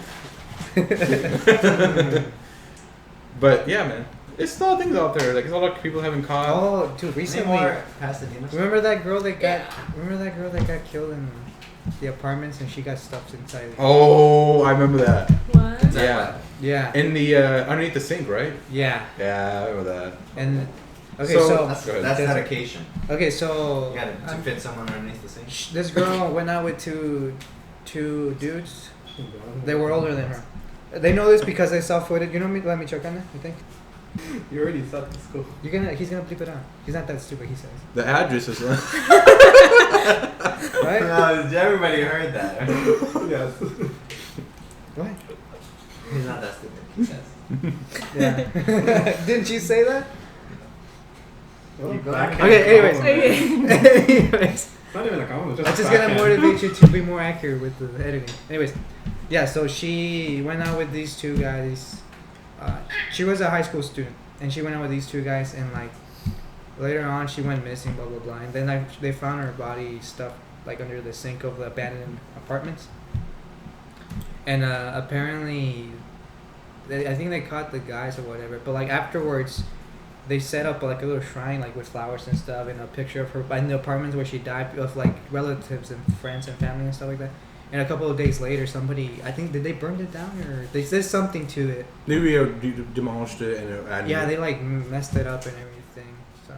But yeah, man, it's still things out there. Like, there's a lot of people having caught. Oh, dude, Any recently. more Pasadena? Remember that girl that got? Yeah. Remember that girl that got killed in the apartments and she got stuffed inside? Oh, I remember that. What? Yeah, Yeah. in the underneath the sink, right? Yeah. Yeah, I remember that. And okay, So- so, That's, Go ahead. that's There's- dedication. okay, so You gotta to fit someone underneath the sink. this girl went out with two dudes. They were older than her. They know this because they saw footage. You know me? Let me check on it. You think? You already said the school. He's gonna bleep it out. He's not that stupid. He says. The address is. Right? Everybody heard that. Yes. What? He's not that stupid. He says. Yeah. Didn't you say that? Keep going. Okay. Anyways. Okay. Anyways. It's not even a compliment. That's just a gonna backhand. motivate you to be more accurate with the editing. Anyways, yeah. So she went out with these two guys. She was a high school student, and she went out with these two guys, and like later on, she went missing. Blah blah blah. And then they found her body stuffed like under the sink of the abandoned apartments. And apparently, I think they caught the guys or whatever. But like afterwards, they set up like a little shrine like with flowers and stuff and a picture of her in the apartments where she died of like relatives and friends and family and stuff like that. And a couple of days later, somebody, I think, did they burn it down or they said something to it? Maybe demolished it and. Yeah, they like messed it up and everything. So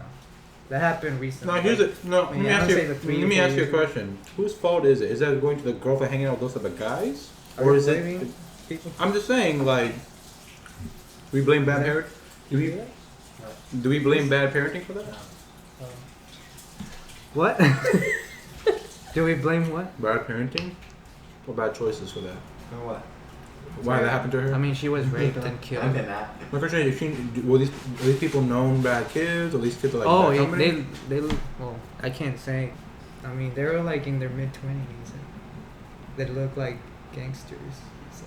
that happened recently. No, here's it. No, let me I ask would you. say the 3 Let to me 4 ask you a years ago. question. Whose fault is it? Is that going to the girl for hanging out with those other guys, Are or we is it? blaming people? I'm just saying, like, we blame bad parent. Do we blame bad parenting for that? What? Do we blame what? Bad parenting, or bad choices for that? For what? Why that happened to her? I mean, she was raped and killed. I've been at. My question is, were these people known bad kids, or these kids are like Oh, bad yeah, company? they well, I can't say. I mean, they were like in their mid-20s. They look like gangsters. So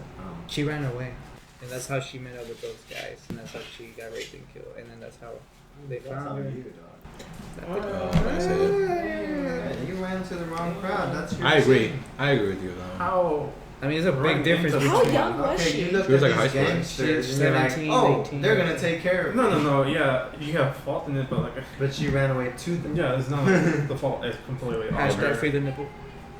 she ran away, and that's how she met up with those guys, and that's how she got raped and killed, and then that's how they found her. Oh, I see it. Yeah, you ran to the wrong crowd. That's your I agree. sin. I agree with you though. How? I mean, there's a Right big difference into- How between. young was Okay, she? you look She was at like a these high schooler. gangsters She's and you're like, 17, oh, 18. they're gonna take care of No, me. no, no. Yeah, you have fault in it, but like, But she ran away to them. yeah, it's not the fault. It's completely on Hashtag her. free the nipple.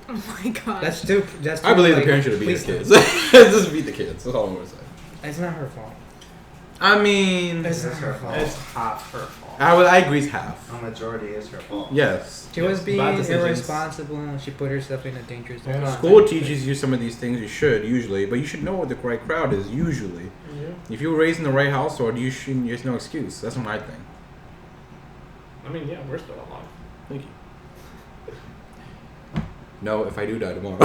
Oh my gosh. That's too. That's too I believe like, the parents should have beat please the kids. Just beat the kids. That's all I'm gonna say. It's not her fault. I mean, It's It's her fault. It's half her fault. I agree. It's half. A majority is her fault. Yes. She was Yes, being bad decisions. irresponsible. She put herself in a dangerous Yeah. spot. School teaches you some of these things. You should usually, but you should know what the right crowd is usually. Yeah. If you were raised in the right household, you shouldn't. There's no excuse. That's my thing. I mean, yeah, we're still alive. Thank you. No, if I do die tomorrow.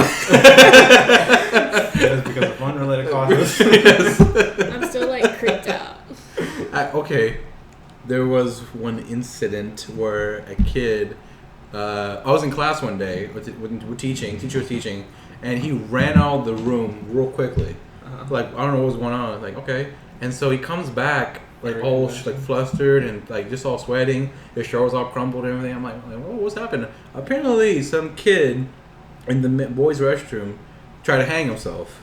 It's because of unrelated causes. I'm still like creeped out. Okay, there was one incident where a kid. I was in class one day with teaching. Teacher was teaching, and he ran out of the room real quickly. Like I don't know what was going on. Like okay, and so he comes back like all like flustered and like just all sweating. His shirt was all crumpled and everything. I'm like oh, what's happened? Apparently, some kid in the boys' restroom tried to hang himself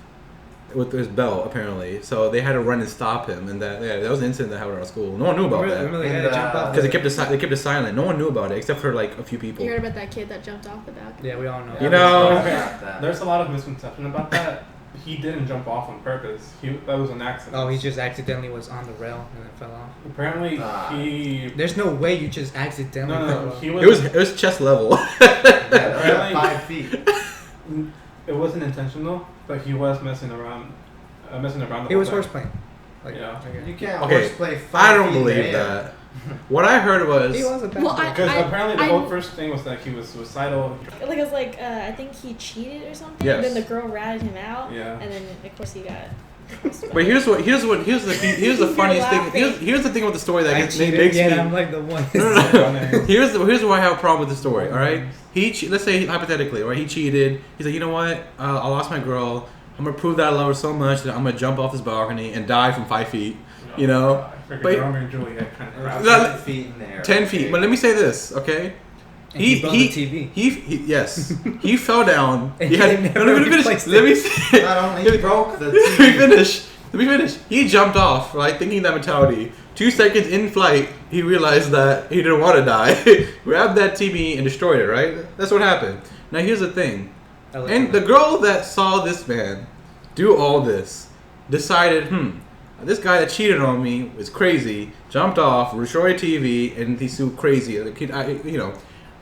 with his belt. Apparently, so they had to run and stop him. And that was an incident that happened at our school. No one knew about that Remember they And, had to jump off. because they kept it silent. No one knew about it except for like a few people. You heard about that kid that jumped off the balcony? Yeah, we all know. You know- There's a lot of misconception about that. He didn't jump off on purpose. That was an accident. Oh, he just accidentally was on the rail and it fell off. Apparently, he. There's no way you just accidentally No, fell no, off. he It was chest level. Yeah, 5 feet. It wasn't intentional, but he was messing around. Messing around. The He whole was time. horseplaying. Like, Yeah. okay. You can't Okay, horseplay 5 I don't feet in the believe air. that. What I heard was He was a bad Well, guy. Because apparently the I- whole first thing was that he was suicidal. Like it was like I think he cheated or something. Yes. And then the girl ratted him out. Yeah. And then of course he got But here's the funniest thing. Here's the thing with the story that makes me. I'm like the one. Here's why I have a problem with the story. All right, let's say hypothetically, right? He cheated. He's like, you know what? I lost my girl. I'm gonna prove that I love her so much that I'm gonna jump off this balcony and die from 5 feet. You know, but Romeo and Juliet kind of 10 feet in there. 10 feet. But let me say this, okay? He broke the TV. Yes. He fell down. And He had, they no, never let me finish. replaced Let me it. say. Not only he broke the Let me TV. finish. He jumped off, right? Thinking that mentality. 2 seconds in flight, he realized that he didn't want to die. Grabbed that TV and destroyed it, right? That's what happened. Now here's the thing. And the girl that saw this man do all this decided, this guy that cheated on me was crazy. Jumped off, destroyed a TV, and he's so crazy. Like, you know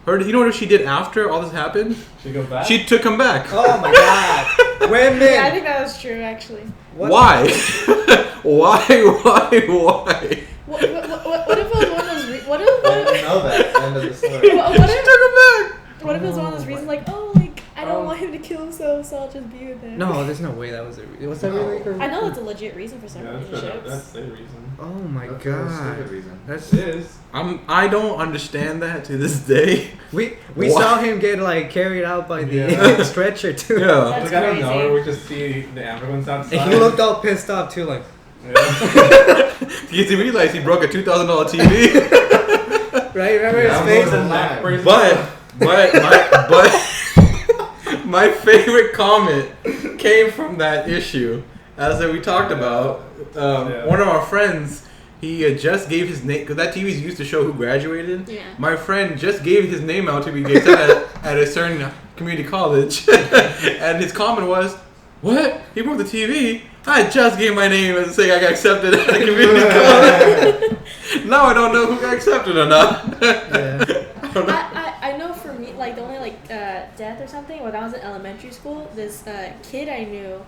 what she did after all this happened? She goes back. She took him back. Oh my god. Women. Yeah, I think that was true actually. What? Why? Why? What if it was one of those? What if? I didn't know that. End of the story. She took him back. What if it was one of those reasons like, oh, like I don't want him to kill himself, so I'll just be with him. No, there's no way that was was that really her? I know that's a legit reason for some Yeah, relationships. that's the reason. Oh my That's a god. stupid reason. That's It is. I don't understand that to this day. we Why? saw him get like carried out by the Yeah. stretcher too. Yeah. That's Like, out of crazy. nowhere, we just see the ambulance outside. And he looked all pissed off too, like. Yeah. He realized he broke a $2,000 TV. Right? Remember his Yeah, face? I'm mad. But my favorite comment came from that issue, as we talked about. One of our friends, he just gave his name because that TV is used to show who graduated. Yeah. My friend just gave his name out to be accepted at a certain community college, and his comment was, "What? He broke the TV? I just gave my name and saying I got accepted at a community college. Now I don't know who got accepted or not." Yeah. I know for me, like the only like death or something when I was in elementary school, this kid I knew,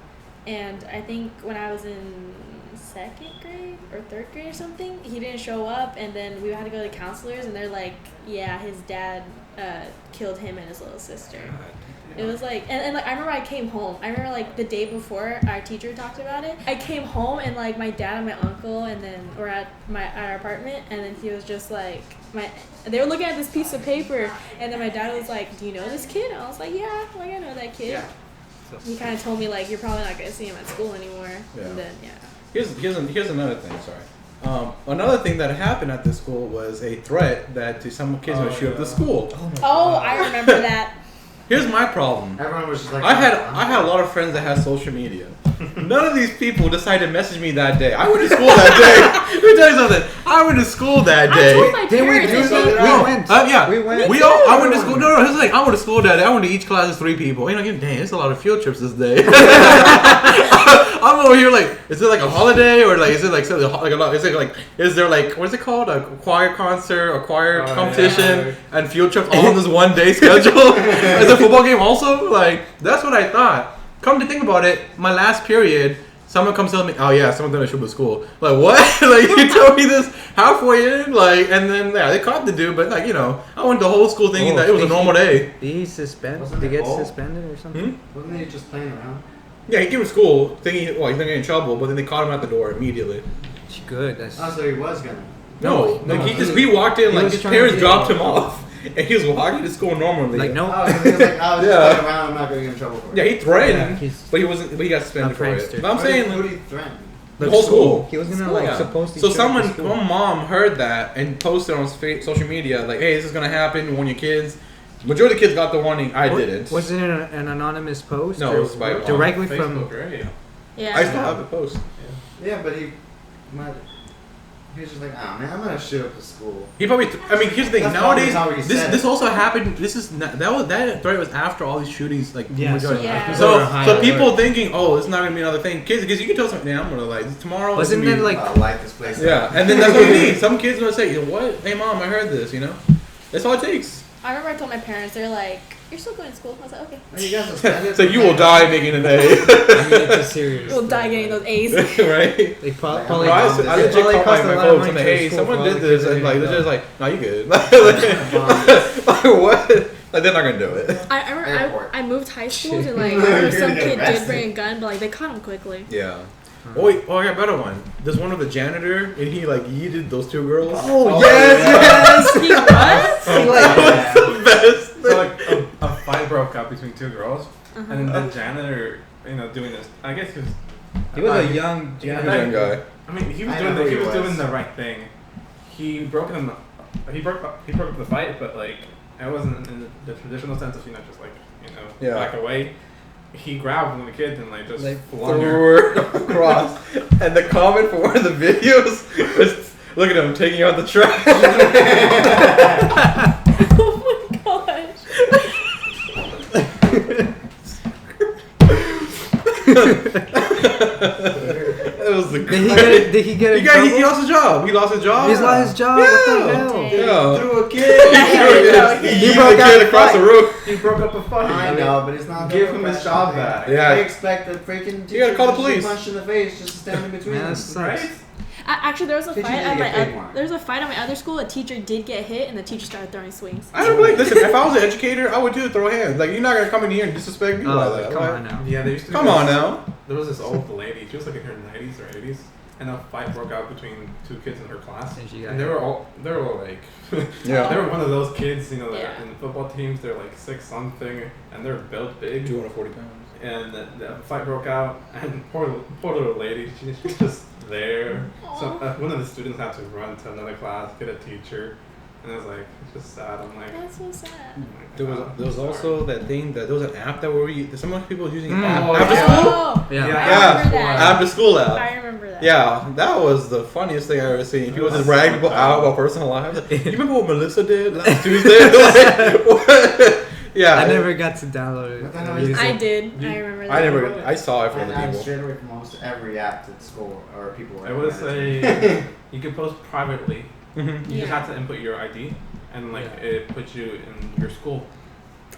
and I think when I was in 2nd grade or 3rd grade or something, he didn't show up, and then we had to go to counselors, and they're like, yeah, his dad killed him and his little sister. It was like, and like I remember I came home. I remember like the day before our teacher talked about it. I came home and like my dad and my uncle and then were at our apartment, and then he was just like they were looking at this piece of paper, and then my dad was like, "Do you know this kid?" And I was like, "Yeah, like I know that kid." Yeah. He kind of told me like, "You're probably not gonna see him at school anymore." Yeah. And then Here's another thing. Sorry. Another thing that happened at the school was a threat that to some kids going to shoot up the school. Oh, I remember that. Here's my problem. Everyone was just like, I had a lot of friends that had social media. None of these people decided to message me that day. I went to school that day. Let me tell you something. I went to school that I day. told my Did we parents. do and something? they- We went. Yeah. We went. We all. I went to school. No. Here's the thing. I went to school that day. I went to each class as 3 people. You know, dang, there's a lot of field trips this day. I'm over here like, is it like a holiday or like is it like something like a lot? Is it like is there like what is it called, a choir concert, a choir competition, and field trips all on this one day schedule? Is a football game also? Like that's what I thought. Come to think about it, my last period. Someone comes telling me, "Oh yeah, someone's gonna shoot the school." Like what? Like you told me this halfway in, like, and then yeah, they caught the dude. But like I went the whole school thinking that it was a normal day. Did he suspend? Wasn't Did he it get all? suspended or something? Wasn't he just playing around? Yeah, he came to school thinking, he's gonna get in trouble, but then they caught him at the door immediately. Good. That's Oh, so he was gonna. No, No, like he- we walked in he like was his trying to parents be dropped him like- off, and he was walking to school normally. like no. Oh, because he was like, I was Yeah. just playing around. I'm not gonna get in trouble for it. Yeah, he threatened, Yeah, he's but he wasn't. But he got suspended a for it. prankster. But I'm Who saying did like, he threaten? the whole school. He was gonna School. like Yeah. supposed to. So show up to someone, school. one mom heard that and posted on social media like, "Hey, this is gonna happen. Warn your kids." Majority of the kids got the warning. I didn't. Was it an anonymous post? No, or it was by a mom. directly Facebook, from. right? Yeah. I still have the post. Yeah, but he was just like, oh man, I'm gonna shoot up the school. He probably. I mean, here's the thing. That's Nowadays, probably how he said this it. also happened. This is not, that threat was after all these shootings. Like Yeah, majority. Yeah. So people thinking, oh, it's not gonna be another thing. Kids, because you can tell something. I'm gonna like tomorrow. it's Wasn't gonna be- there like Light this place. Yeah, and then that's what I mean. Some kids gonna say, "What? Hey, mom, I heard this." You know, that's all it takes. I remember I told my parents, they're like, "You're still going to school." I was like, "Okay." Are you guys suspended? So you will die making an A, it's serious? We'll die getting those A's. right? They Like, probably. No, I Probably legit probably called cost a my lot of folks money and like, to "Hey, school someone for all did the this," kids and that like didn't they're just know. like, "No, you good." Like what? Like they're not gonna do it. I remember Airport. I moved high schools Shit. and like You're I remember gonna some get kid did arrested. bring a gun, but like they caught him quickly. Yeah. Oh wait, I got a better one. There's one with the janitor, and he like yeeted those two girls. Oh, yes. He was? That was the best. So like a fight broke out between two girls, and then the janitor, doing this. I guess He was a young janitor. Young guy. I mean, he was I know who he was. doing the right thing. He broke up the fight, but like it wasn't in the traditional sense of just like Yeah. back away. He grabbed one of the kids and just flung Threw her. her across, and the comment for one of the videos was, "Look at him taking out the trash." Oh my gosh. That was the. Did he get in trouble? He lost his job. He lost his job. He's lost his job. Yeah. What the hell? Dang. Yeah. Through a kid. He broke the out kid the across fight. the room. He broke up a fight. I know, but it's not Give him his job back. Yeah. I expect the freaking teacher You gotta call the to police. punch in the face just to stand in between Man, them. that sucks. Right? Actually, there was a Teachers fight need at to my get paid more. there was a fight at my other school. A teacher did get hit, and the teacher started throwing swings. I don't believe. Listen, if I was an educator, I would too throw hands. Like, you're not gonna come in here and disrespect me Oh, like that. come Like, on now. Yeah, they used to. Come on now. There was this old lady. She was like in her 90s or 80s, and a fight broke out between two kids in her class. And she got And they were all like, Yeah. they were one of those kids, that Yeah. in football teams they're like 6 something, and they're built big. 240 pounds. And the fight broke out, and poor little lady, she's just there. So one of the students had to run to another class, get a teacher, and I was like, it's just sad. I'm like, That's so sad. oh my There was God, there was sorry. also that thing that there was an app that some people were using Mm. app Oh, after yeah. school. Oh, Yeah. I Yeah. remember that. After school app. I remember that. Yeah, that was the funniest thing I ever seen. People just ragging people out about personal lives. Like, you remember what Melissa did last Tuesday? Like, what? Yeah, I never got to download What the hell it. is Use I it. did. I remember that. I never. I saw it from And the I people. straight away from almost every app at school or people. It was recommended. you could post privately. Mhm. You just Yeah. had to input your ID, and it puts you in your school.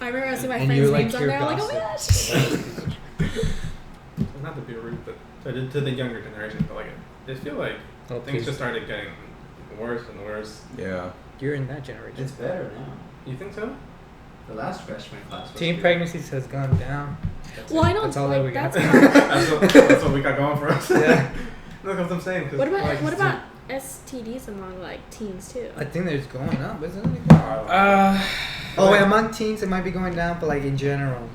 I remember seeing my And friends' you're, like, names on pure there. I'm like, oh my gossip. gosh. Not to be rude, but to the younger generation, but I feel like Oh, things please. just started getting worse and worse. Yeah. You're in that generation. It's better now. You think so? The last freshman class. Was Teen good. pregnancies has gone down. Well, I know. That's all like, that we got. That's what we got going for us. Yeah. No, that's what I'm saying. 'cause, What about like, what about STDs among like teens too? I think there's going up, isn't it? Because Oh wait, among teens it might be going down, but like in general.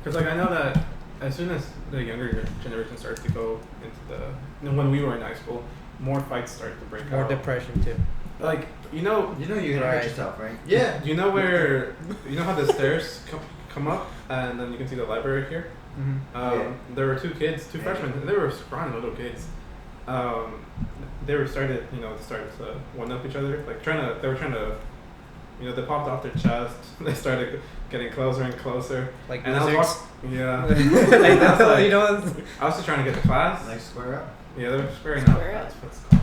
I know that as soon as the younger generation starts to go into when we were in high school, more fights started to break More out. depression too. Like You know you're gonna hurt Right. yourself, right? Yeah. you know how the stairs come up and then you can see the library here. Mm-hmm. There were two freshmen. And they were scrawny little kids. They were started to one up each other. They were trying to, they popped off their chest. They started getting closer and closer. Like And I was lizards. yeah. Like that's I was all like- you know. I was just trying to get to class. Like square up. Yeah, they were squaring up. Square up. That's what it's called.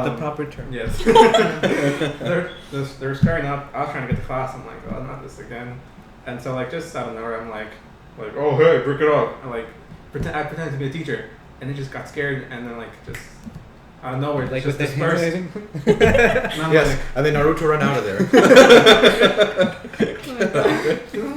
The proper term. Yes. they're squaring up. I was trying to get to class. I'm like, oh, not this again. And so just out of nowhere, I'm like, oh hey, break it up. I pretended to be a teacher, and they just got scared, and then just out of nowhere, Like just with the dispersed. hand And I'm Yes, and then Naruto run out of there. Oh my God.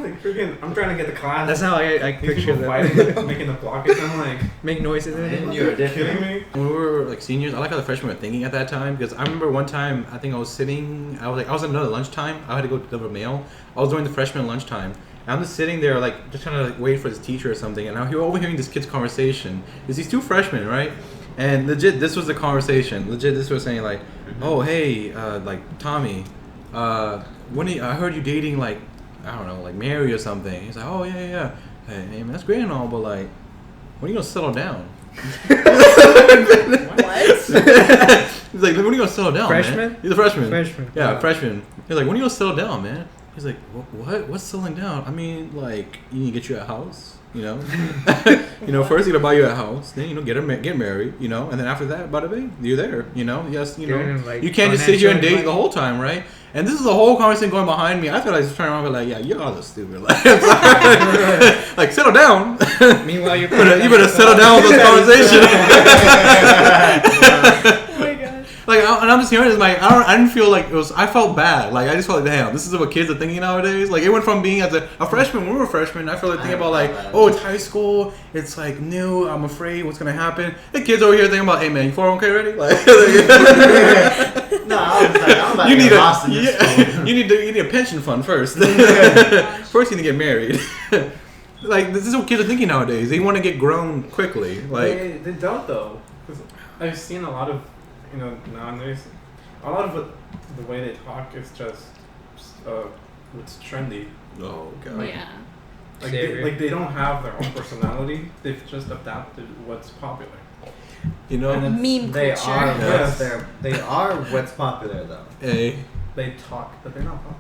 like freaking, I'm trying to get to class. That's how I These picture people them. fighting, making the blockage. I'm like, Make noises. And you're are you kidding different. me? When we were seniors, I like how the freshmen were thinking at that time, because I remember one time I think I was at another lunchtime. I had to go deliver mail. I was during the freshman lunchtime. And I'm just sitting there just trying to wait for this teacher or something, and I'm overhearing this kid's conversation. There's these two freshmen, right? And legit, this was the conversation. Legit, this was saying oh hey, Tommy, I heard you dating I don't know, Mary or something. He's like, oh yeah. Hey man, that's great and all, but when are you gonna settle down? What? He's like, when are you gonna settle down, Freshman? man? He's a freshman. Freshman. Yeah, freshman. He's like, when are you gonna settle down, man? He's like, what? What's settling down? I mean, you need to get you a house, First you gotta buy you a house, then get married, and then after that, bada bing, you're there, Yes, you can't just sit here and date the whole time, right? And this is the whole conversation going behind me. I feel like I was trying around, yeah, you're all the stupid, settle down. Meanwhile, you better settle down with this conversation. Oh my gosh. And I'm just hearing it, like I didn't feel like it was. I felt bad. Like I just felt like, damn, this is what kids are thinking nowadays. Like it went from being as a freshman, when we were freshmen, I felt like thinking about like, oh, it's high school, it's like new. I'm afraid what's gonna happen. The kids over here thinking about, hey man, you 401k ready? Like, No, I was like, I'm about to get lost in this school. you need a pension fund first. First, you need to get married. Like this is what kids are thinking nowadays. They want to get grown quickly. Like they don't though. 'Cause I've seen a lot of, nowadays, a lot of the way they talk is just what's trendy. oh god. Yeah. Like they don't have their own personality. They've just adapted what's popular. You know. And Meme They culture. are Yes. they are what's popular though. Hey. They talk, but they're not popular.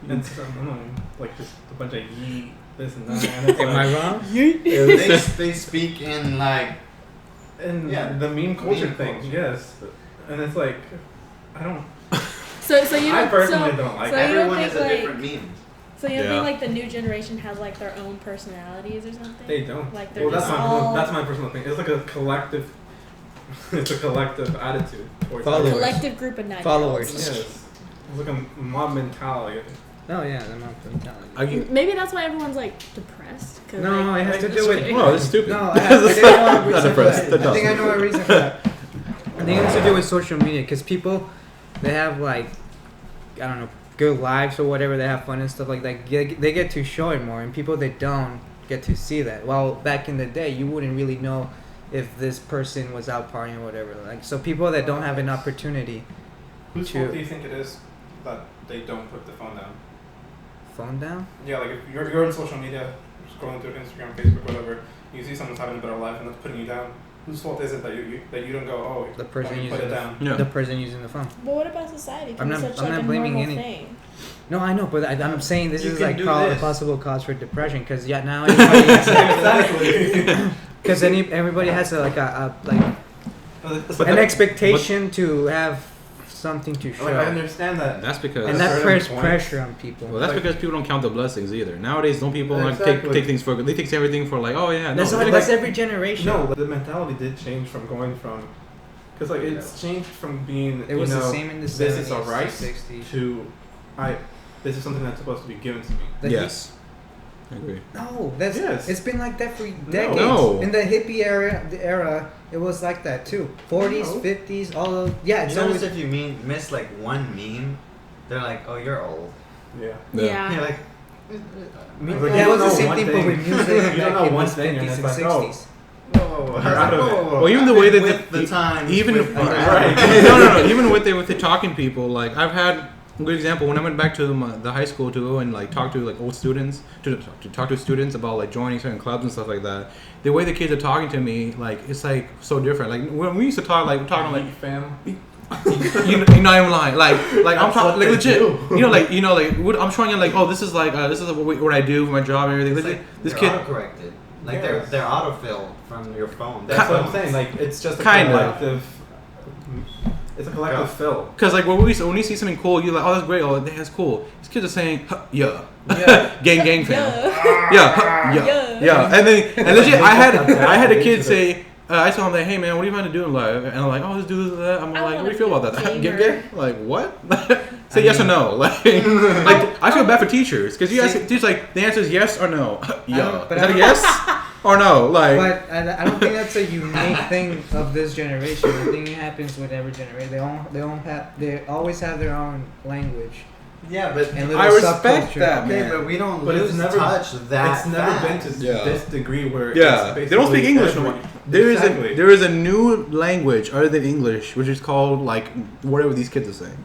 And it's annoying. Like just a bunch of yee, this and that. And it's Am I like, wrong? They speak in like and Yeah. the meme culture Meme thing, culture. yes. And it's like, I don't. So you don't. I personally so, don't like so it. you don't everyone think is a like. different meme. So you don't Yeah. think like the new generation has like their own personalities or something? They don't. Like they're Well, just all that's my personal thing. It's like a collective. It's a collective attitude towards Followers. everyone. collective group of 9 Followers. Yes. It's like a mob mentality. Oh yeah, the mob mentality. I get, Maybe that's why everyone's like depressed. 'Cause, No, like, it has to it's do with. fake. no, it's stupid. No, I think I know a reason for depressed. that. I think I know a reason for that. I think it has to do with social media because people, they have like, I don't know, good lives or whatever. They have fun and stuff like that. They get to show it more, and people that don't get to see that. Well, back in the day, you wouldn't really know if this person was out partying or whatever. Like, so people that don't have an opportunity, Whose to- fault do you think it is that they don't put the phone down? phone down. Yeah, like if you're on social media, scrolling through Instagram, Facebook, whatever, you see someone's having a better life and that's putting you down. Whose fault is it that you don't go, oh, The person let me put using it down? Yeah. the person using the phone. But what about society? Can I'm be not- such I'm like not a blaming normal any- thing? No, I know, but I'm saying this You is can like do a this. possible cause for depression because now everybody has Exactly. because everybody has But an expectation to have something to show. Like, I understand that. That's because. And that certain puts point- pressure on people. Well, that's Like- because people don't count the blessings either. Nowadays, don't people like Exactly. take things for? They take everything for like, oh yeah, no. That's, like, that's every generation. No, the mentality did change from going from, because like it's changed from being It was the same in the 70s, this is a right 60s. to this is something that's supposed to be given to me. The yes, I agree. No, that's Yes. it's been like that for decades. No. In the hippie era, it was like that too. 40s, No. 50s, all of it's You notice always if you miss like one meme, they're like, oh, you're old. Yeah. Yeah. You're like, Like, that you was the know same one thing thing. with music You don't back know in one the thing and 50s it's and like, 60s. whoa, You're out of it. Well, even the way that with the times, even with the Right. no, even with the talking people, like I've had a good example when I went back to the high school to go and like talk to like old students to talk to students about like joining certain clubs and stuff like that. The way the kids are talking to me, like it's like so different. Like when we used to talk, like we're talking like fam. you're not even lying. Like I'm talking like legit. What, I'm showing you like, oh, this is what I do for my job and everything. It's Like, like this they're kid. auto-corrected. Like Yes. they're autofill from your phone. That's what I'm saying. Like it's just a Kinda. collective. It's a collective fill. Cause like when you see something cool, you're like, oh, that's great. Oh, that's cool. These kids are saying, huh, yeah, Yeah. gang fam. Yeah. Yeah, huh, yeah, yeah, and legit, I had a kid say, I told him like, hey man, what are you trying to do in life? And I'm like, oh, let's do this, that. I'm I like, what do wanna you feel about be a that? gamer. Get like what? Say yes or no. Like I feel bad for teachers because you ask teachers like the answer is yes or no. Yeah, but is that I a yes or no? Like But I don't think that's a unique thing of this generation. I think it happens with every generation. They always have their own language Yeah, but and little I respect subculture. that, okay, man. but we don't But it's lose never- touch that. It's never been fast. to Yeah. this degree where yeah, it's they don't speak basically English no every- more. Exactly. There is a new language other than English, which is called like whatever these kids are saying.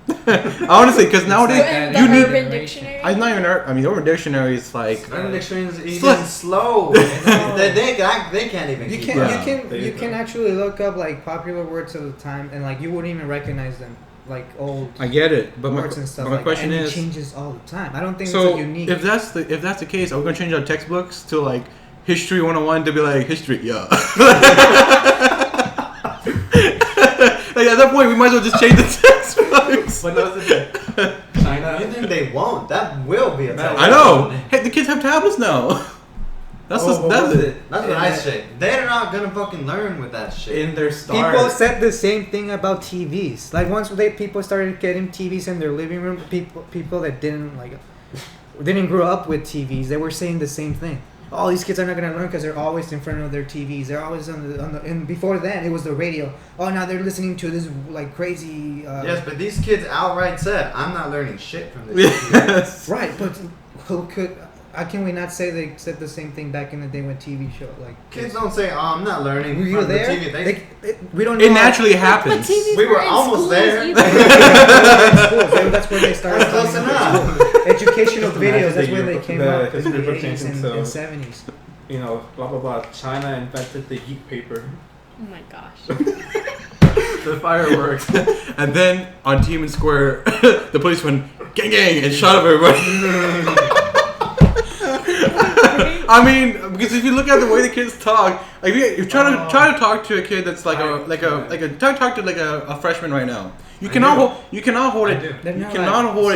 Honestly, because nowadays And the you need. Urban Dictionary. I'm not even. I mean, Urban Dictionary is like. Urban Dictionary is even slow. they can't even. You keep can up. you can actually look up like popular words of the time and like you wouldn't even recognize them, like old I get it, but words and stuff. my like question that. And is. it changes all the time. I don't think So it's a unique. if that's the case, are we gonna change our textbooks to like history 101 to be like history? Yeah. Like at that point, we might as well just change the textbooks. But that was the thing. China. You think they won't? That will be a. Man, I know. Hey, the kids have tablets now. That's That's what I say. They're not gonna fucking learn with that shit. In their stars. People said the same thing about TVs. Like once people started getting TVs in their living room, people that didn't grow up with TVs, they were saying the same thing. Oh, these kids are not gonna learn because they're always in front of their TVs. They're always on the. And before then, it was the radio. Oh, now they're listening to this like crazy. Yes, but these kids outright said, "I'm not learning shit from this." Yes. Right, but who could? How can we not say they said the same thing back in the day when TV show like Kids don't say, "Oh, I'm not learning." Were you from there? The TV. We don't know. It naturally But happens. TVs We were weren't in almost schools there. either. That's where they started. That's close coming enough. up. Educational Just videos. imagine That's the when they year- came the up in history the book 80s changing, and so- 70s. You know, blah blah blah. China invented the heat paper, Oh my gosh. the fireworks. And then on Tiananmen Square, the police went gang gang and shot up everybody. I mean, because if you look at the way the kids talk, like if you try to talk to a kid that's try to talk to like a freshman right now. You cannot hold a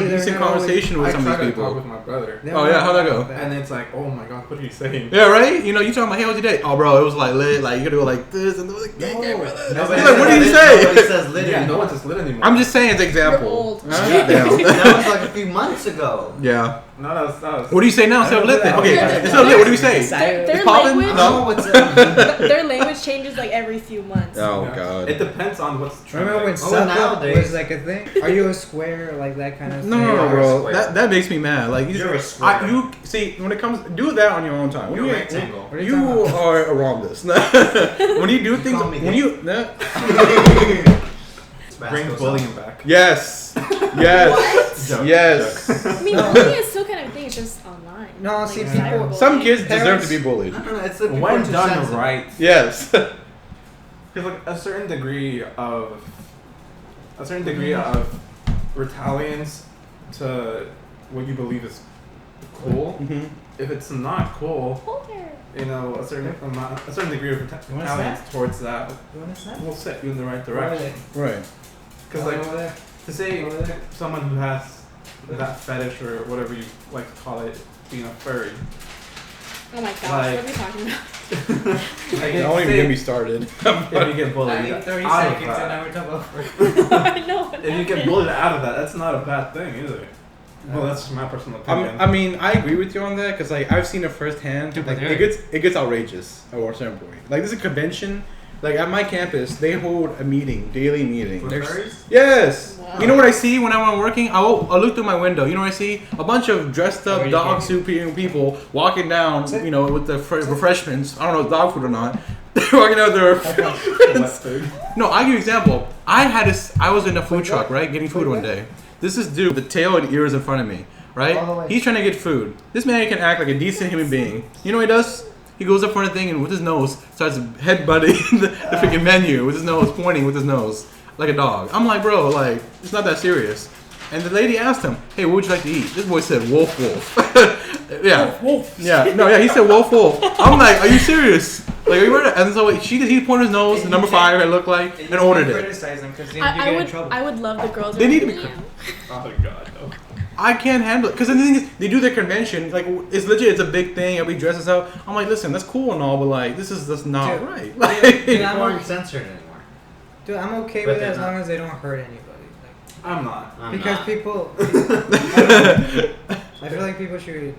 decent conversation with some of these I talk with people. my brother, Oh yeah, how'd that go? and it's like, oh my god, what are you saying? Yeah, right? You know, you talking about, hey, how's your day? Oh, bro, it was like lit. Like, you gotta go like this. And they're like, gang, gang, brother. Nobody You're like, what says do you lit. say? Nobody says lit Yeah, anymore. no one just lit anymore. I'm just saying it's an example. You're old. Damn. That was like a few months ago. Yeah. No, that was. What do you say now instead of lit then? Okay, Yeah. instead of lit, what do we say? Their It's poppin'? language, No. what's up? their language changes like every few months. Oh, Yeah. God. It depends on what's trending. Remember when Oh, suck up nowadays. was like a thing? Are you a square or like that kind of No, thing? no, You're a bro. square. That makes me mad. Like, You're a square. you see, when it comes, do that on your own time. You're a rectangle. What are you talking You about? are a rhombus. When you do things, call me when gay. you, Bring bullying back. yes, yes, Joke, yes. I mean, bullying is still kind of a thing. It's just online. No, Like, see, cyberbullying. people- Some kids deserve Parents- to be bullied. No, it's the people When too done sensitive. right, Yes. because like a certain degree of retaliance to what you believe is cool. Mhm. If it's not cool, Hold her. you know, a certain degree of retaliance towards that You want a snack? will set you in the right Where are direction. they? Right. Because Over like there. to say Over there. someone who has that fetish or whatever you like to call it, being a furry. Oh my gosh, Like- what are we talking about? Like, Don't even say get me started. if you get bullied out of that, we're talking about I know. if you get bullied out of that, that's not a bad thing either. Well, that's my personal opinion. I mean, I agree with you on that because like I've seen it firsthand. Dude, Like but it gets outrageous at a certain point. Like there's a convention, like at my campus, they hold a meeting, daily meeting. For there's- furries? Yes. Wow. You know what I see when I'm working? I'll look through my window. You know what I see? A bunch of dressed up Already dog came. soup people walking down. You know, with the refreshments. I don't know if it's dog food or not. They're walking out with their Wet food. No, I'll give you an example. I was in a food truck, right, getting food one day. This is dude with the tail and ears in front of me, All the right? way. He's trying to get food. This man can act like a decent human being. You know what he does? He goes up front of the thing and with his nose starts headbutting the freaking menu with his nose, pointing with his nose like a dog. I'm like, bro, like it's not that serious. And the lady asked him, "Hey, what would you like to eat?" This boy said, "Wolf, wolf." Yeah, Wolf. yeah, no, yeah. He said, "Wolf, wolf." I'm like, "Are you serious?" Like, are you ready? And so he pointed his nose, the number 5 it looked like, and ordered it. Criticize them because then you I get in would trouble. I would love the girls. They who are need to like, be "Meow." Oh god, no. I can't handle it because the thing is, they do their convention like it's legit. It's a big thing. Everybody dresses up. I'm like, listen, that's cool and all, but like, this is just not Dude. right. Dude, Like, People I'm aren't okay. censored anymore. Dude, I'm okay But with it they're as not. long as they don't hurt anybody. I'm not. I'm Because not. people, I feel like people should.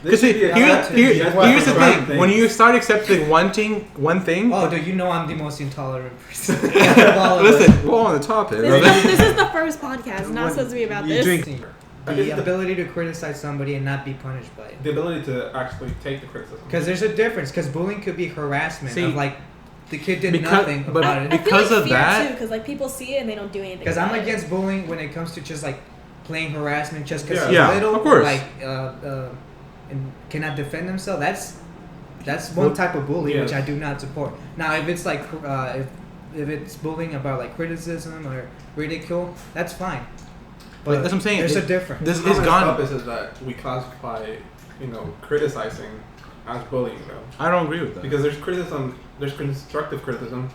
because This should be allowed to here's judged the for right thing: when things. you start accepting one thing, Oh, dude, you know I'm the most intolerant person. Of all of us. listen, we're on the topic. This is the first podcast. It's not supposed to be about You this. drink the ability to criticize somebody and not be punished by it. The ability to actually take the criticism. Because there's a difference. Because bullying could be harassment See, of like the kid did because- nothing but- about I it. feel Because like of fear that- too, because like people see it and they don't do anything. Because I'm about it. against bullying when it comes to just like plain harassment, just because Yeah. he's Yeah, little, of course. like and cannot defend himself. That's one type of bully Yes. which I do not support. Now, if it's like if it's bullying about like criticism or ridicule, that's fine. But that's what I'm saying. There's a difference. This How is messed gone. up is that we classify, criticizing as bullying though. I don't agree with that. Because there's criticism, there's constructive criticism,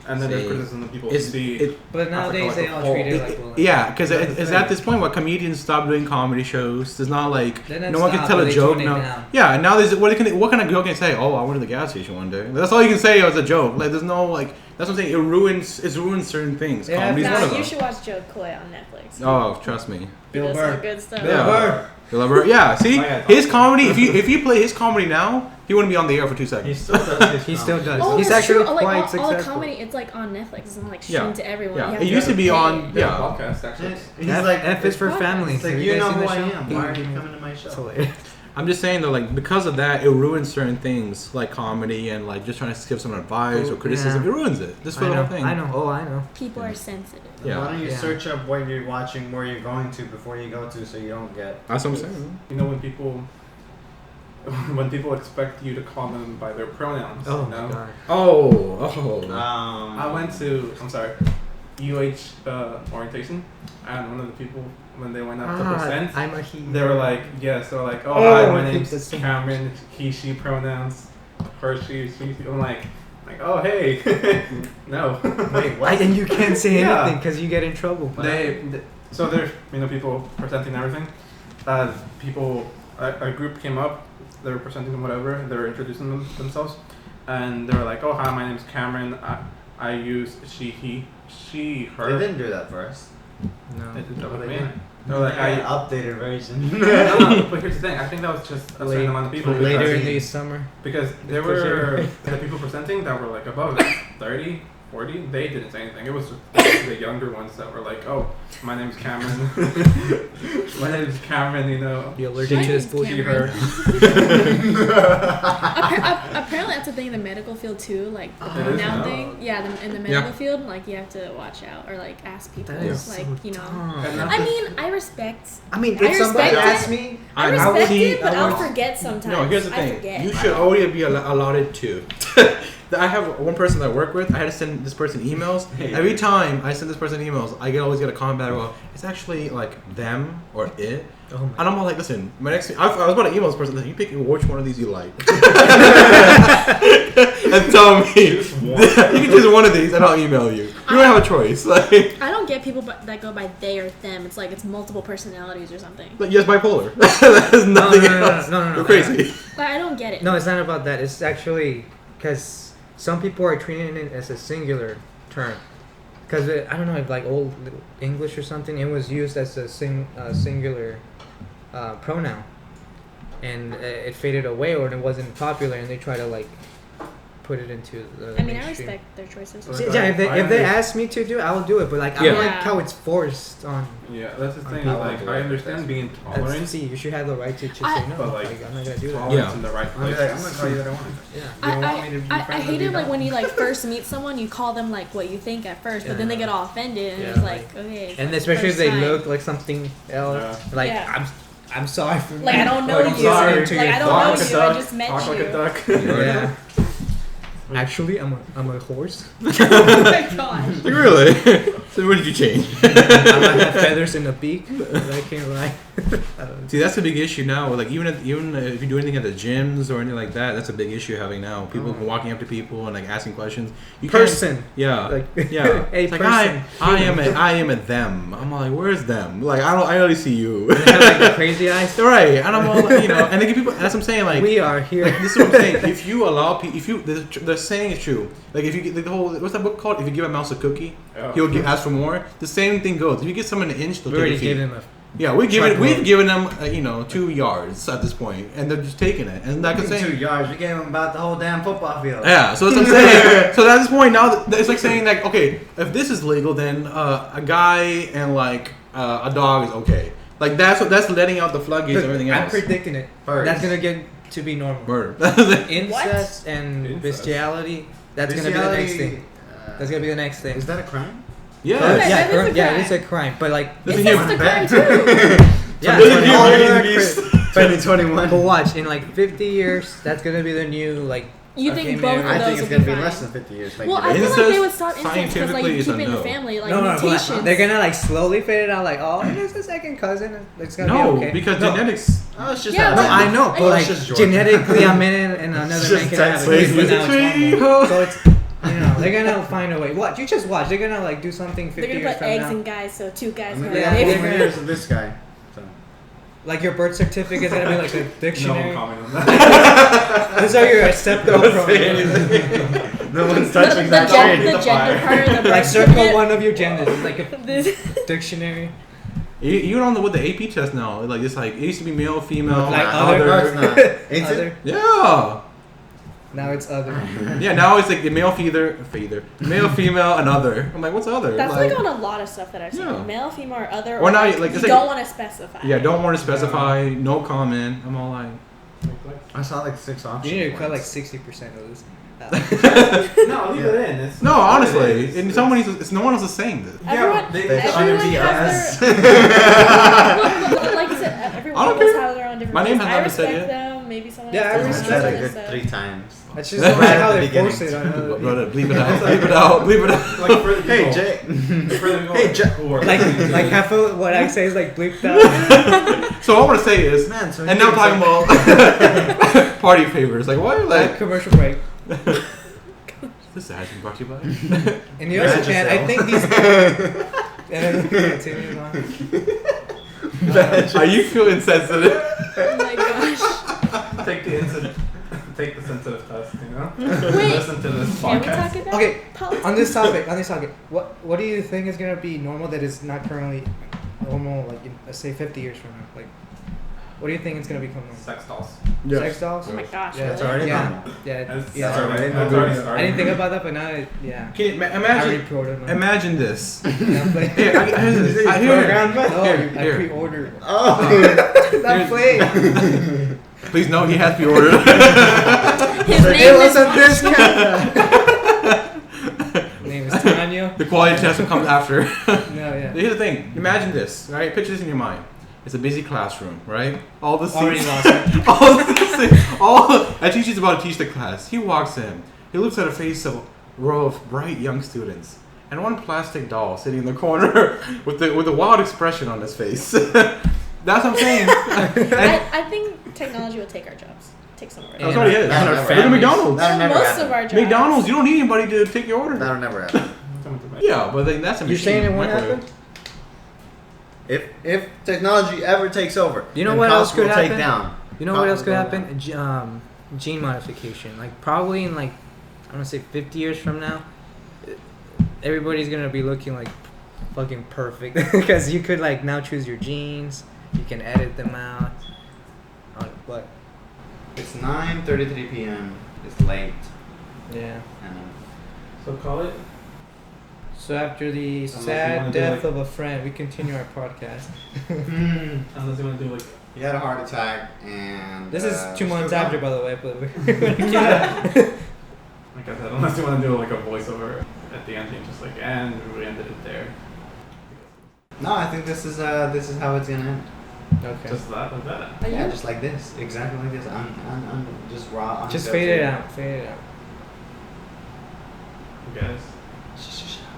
And then there's See, criticism that people it's- see. it- But nowadays like they a all whole- treat it like bullying. Yeah, because That's the it's thing. at this point where comedians stop doing comedy shows. There's not like Then no one can stop, tell but a they joke. tone it No, down. yeah. And now there's what kind of joke can you say? Oh, I went to the gas station one day. That's all you can say as a joke. Like there's no like. That's what I'm saying. It ruins certain things. Yeah, Comedy's one of Nah, them. you should watch Joe Coy on Netflix. Oh, trust me. He Bill does Burr. some good stuff. Bill Yeah. Burr. Yeah, see, Oh, yeah, his comedy. If you play his comedy now, he wouldn't be on the air for 2 He seconds. still does his He still does. Oh, He's that's actually true. Like, quite all the successful. comedy, it's like on Netflix. It's not like Yeah. streamed to everyone. Yeah, You have it used to be pay. on. Yeah, Yeah, podcast actually. He's F- like, F is for podcast. family. it's like, Have you guys know seen who the I show? am. Why are you coming to my It's show? hilarious. I'm just saying though, like because of that, it ruins certain things like comedy and like just trying to give some advice or criticism. Yeah. It ruins it. Just for I the know. whole thing. I know. Oh, I know. People are sensitive. Yeah. Why don't you Yeah. search up what you're watching, where you're going to before you go to, so you don't get. That's what I'm saying. You know when people expect you to call them by their pronouns. Oh you know? my god. Oh. I went to UH orientation, and one of the people when they went up to present, I'm a he. they were like, yes, they were like, oh, Oh, hi, I my think name's that's so Cameron, he, she pronouns, her, she. I'm like, oh, hey, no. Wait, what? And you can't say Yeah. anything because you get in trouble. So there's people presenting everything. A group came up, they were presenting whatever, they were introducing themselves, and they were like, oh, hi, my name's Cameron. I use she, he, she, her. They didn't do that first. No. They did that with They me. didn't. They were like, An updated version. no, but here's the thing. I think that was just a certain Late- amount of people. Later because- in the summer. Because there were the people presenting that were like above 30, 40. They didn't say anything. It was just the younger ones that were like, "Oh, my name's Cameron. My name's Cameron." You know, You're allergic to this bullshit. she, her. Apparently, that's a thing in the medical field too. Like the It is pronoun now. thing. Yeah, in the medical field, like you have to watch out or like ask people. That is Like so you know. dumb. And I mean, I respect. I mean, I if somebody respect asked it. me, I I respect would- it, but I I'll would- forget sometimes. No, here's the I thing. forget. You should already be allotted to. I have one person that I work with. I had to send this person emails. Every time I send this person emails, I always get a comment back. Well, it's actually like them or it. oh my And I'm all like, listen, my next. I was about to email this person. Listen, you pick which one of these you like, and tell me. You can choose one of these, and I'll email you. You don't have a choice. Like, I don't get people that go by they or them. It's like it's multiple personalities or something. yes, bipolar. That is nothing else. no. You're crazy. But I don't get it. No, it's not about that. It's actually because some people are treating it as a singular term. Because I don't know if like old English or something, it was used as a singular pronoun, and it faded away or it wasn't popular, and they try to like put it into the. I mean, I mainstream. respect their choices. So- Yeah, if they I ask me to do, I will do it. But like, I Yeah. don't like Yeah. how it's forced on. Yeah, that's the thing. I Like, won't I do it. understand being That's, tolerant, see, you should have the right to just I- say no. But, like, I'm not gonna do that. tolerance Yeah. in the right I'm place. gonna call you what I want. Yeah. You don't want me to be I friends hate with it you, like don't. when you like first meet someone, you call them like what you think at first, but then they Yeah. get all offended, and Yeah, it's like okay. it's And like especially if first they time. look like something else, Yeah. like Yeah. I'm sorry for Like I don't know like, you. I'm sorry Like to I your don't dog. know Talk like a you. I duck, just met talk you. like a duck. Yeah. Actually, I'm a horse. Oh my gosh. Like, really? So when did you change? I might have feathers in the beak, but I can't lie. I don't know. See, that's a big issue now. Like even if you do anything at the gyms or anything like that, that's a big issue you're having now. People walking up to people and like asking questions. You can't- Person. Yeah. Like, Yeah. a It's like person. I am a them. I'm like, where's them? Like I only see you. They have like the crazy eyes. Right. And I'm all like, and they give people. That's what I'm saying. Like We are here. Like, this is what I'm saying. If you allow people, the saying is true. Like if you get the whole, what's that book called? If you give a mouse a cookie, Oh. he'll ask for more. The same thing goes. If you give someone an inch, they'll We take already a feet. gave them a. Yeah, we've given them 2 yards at this point, and they're just taking it. And like I'm 2 saying, yards. We gave him about the whole damn football field. yeah. So that's what I'm saying. So at this point now, it's like saying like, okay, if this is legal, then a guy and like a dog is okay. Like that's letting out the floodgates of everything I'm else. predicting it. Birds. That's gonna get to be normal. Murder. Incest and Incest. bestiality. That's gonna be the next thing. That's gonna be the next thing. Is that a crime? Yeah. Okay. Yeah, that is a yeah, crime. it is a crime, but like, This It's is just a human. crime too. yeah, This is but- human. but- Beast. but 2021. watch in like 50 years, that's gonna be the new like. You okay, think man, both of I those think will it's gonna be fine. less than 50 years. Like Well, I it feel is. like they would stop incest because like scientifically you is keep a it in the no. family, like No, but mutations. they're gonna like slowly fade it out. Like, oh, it's a second cousin. It's gonna No, be okay. because no. genetics. Oh, it's just Yeah, that. No, but- I know, but It's like just Jordan. genetically, I'm in it, and another It's man just can have a Texas. kid, but now it's Sweet normal. home. So it's You know, they're gonna find a way. Watch, you just watch. They're gonna like do something 50 They're gonna years put from eggs now. in guys, so 2 guys. I mean, have Yeah, they eggs. have 4 years of this guy. So. Like your birth certificate is gonna be like a No dictionary. comment on that. These are your acceptable pronouns. No one's The, touching the, that gen- train. the gender part of the birth Like circle certificate. one of your genders. It's like a This. dictionary. You know with the AP test now, like it's like it used to be male, female, Like Nah, other. no, it's not. Ain't Other. it? yeah. Now it's other. Yeah, now it's like the male, male, female, and other. I'm like, what's other? That's like on a lot of stuff that I've seen. Yeah. Male, female, or other. Or Or now, like, like, you it's like- don't want to specify. Yeah, don't want to specify, no comment. I'm all like, I saw like 6 options. You need to cut like once. 60% of this. No, leave it in. It's no, what it honestly, is. and it's no one else is saying this. Everyone, they everyone should has be their. Like you said, everyone I don't does care. have their own different. My name ways. has I not been said respect yet. them. Maybe someone. Yeah, else I I doesn't. said respect a Someone good else 3 times. That's just how they Beginning. post it on other. Brother, bleep it out, bleep it out, bleep it out. Like for the Hey, people- Jay. for the people Hey, Jay. who are Like listening to like this. half of what I say is like bleeped out. So what I want to say is, Man, so and now I'm talking about party favors. Like what? Like Like commercial break. this has been brought to you by. And you also Badge can. I yourself. think these. And then continue on. Are you feel insensitive? Oh my gosh. Take the sensitive test, you know? Wait. Listen to this Can we podcast. talk about Okay, politics? on this topic, what do you think is gonna be normal that is not currently normal? Like, let's say 50 years from now, like, what do you think is gonna become normal? Sex dolls. Sex dolls? Oh my gosh. Yeah, That's really? already Yeah, normal. yeah, That's yeah. already that's normal. already started. I didn't think about that, but now, yeah. Can you I already imagine? pre-ordered one. Imagine this. Yeah, but- Here, I Programmed here. Oh, Here, I here. pre-ordered. Oh. Not playing. Please know he has pre-ordered. His It name was is. a discount. Name is Tanya. The quality test will come after. No, yeah. Here's the thing. Imagine this, right? Picture this in your mind. It's a busy classroom, right? All the Already seats. lost it. all a teacher's about to teach the class. He walks in. He looks at a face of a row of bright young students and one plastic doll sitting in the corner with a wild expression on his face. That's what I'm saying. I think technology will take our jobs. Take some of our Yeah. That's what he is. That'll Look never at McDonald's. That'll never Most happen. of our jobs. McDonald's, you don't need anybody to take your order. That'll never happen. Yeah, but like, that's a You're machine. saying it won't Microwave. happen? If technology ever takes over, You know then what else cops could will take happen? down. You know what else could Cops will go happen? Gene modification. Like probably in like I'm gonna say 50 years from now, everybody's gonna be looking like fucking perfect because you could like now choose your genes. You can edit them out. On what? It's 9:33 p.m. It's late. Yeah. And So call it. So after the you sad wanna do, death like- of a friend, we continue our podcast. Unless you want to do like. he had a heart attack, and This is 2 months still after, gone. by the way. But Like I said, unless you want to do like a voiceover at the end, and just like, and we ended it there. No, I think this is how it's gonna end. okay. Just that, like that. Are Yeah, you? just like this, exactly like this. I'm just raw. Just unfiltered. fade it out. Fade it out. You guys.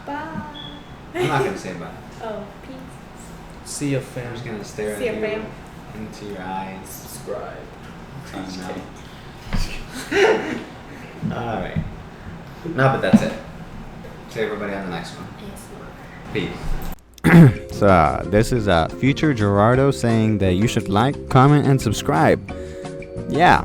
Bye. I'm not gonna say bye. Oh, peace. See you, I'm fam. just gonna stare See at ya, you fam. into your eyes. Subscribe. All right. No, but that's it. See everybody on the next one. Peace. So this is future Gerardo saying that you should like, comment, and subscribe. Yeah.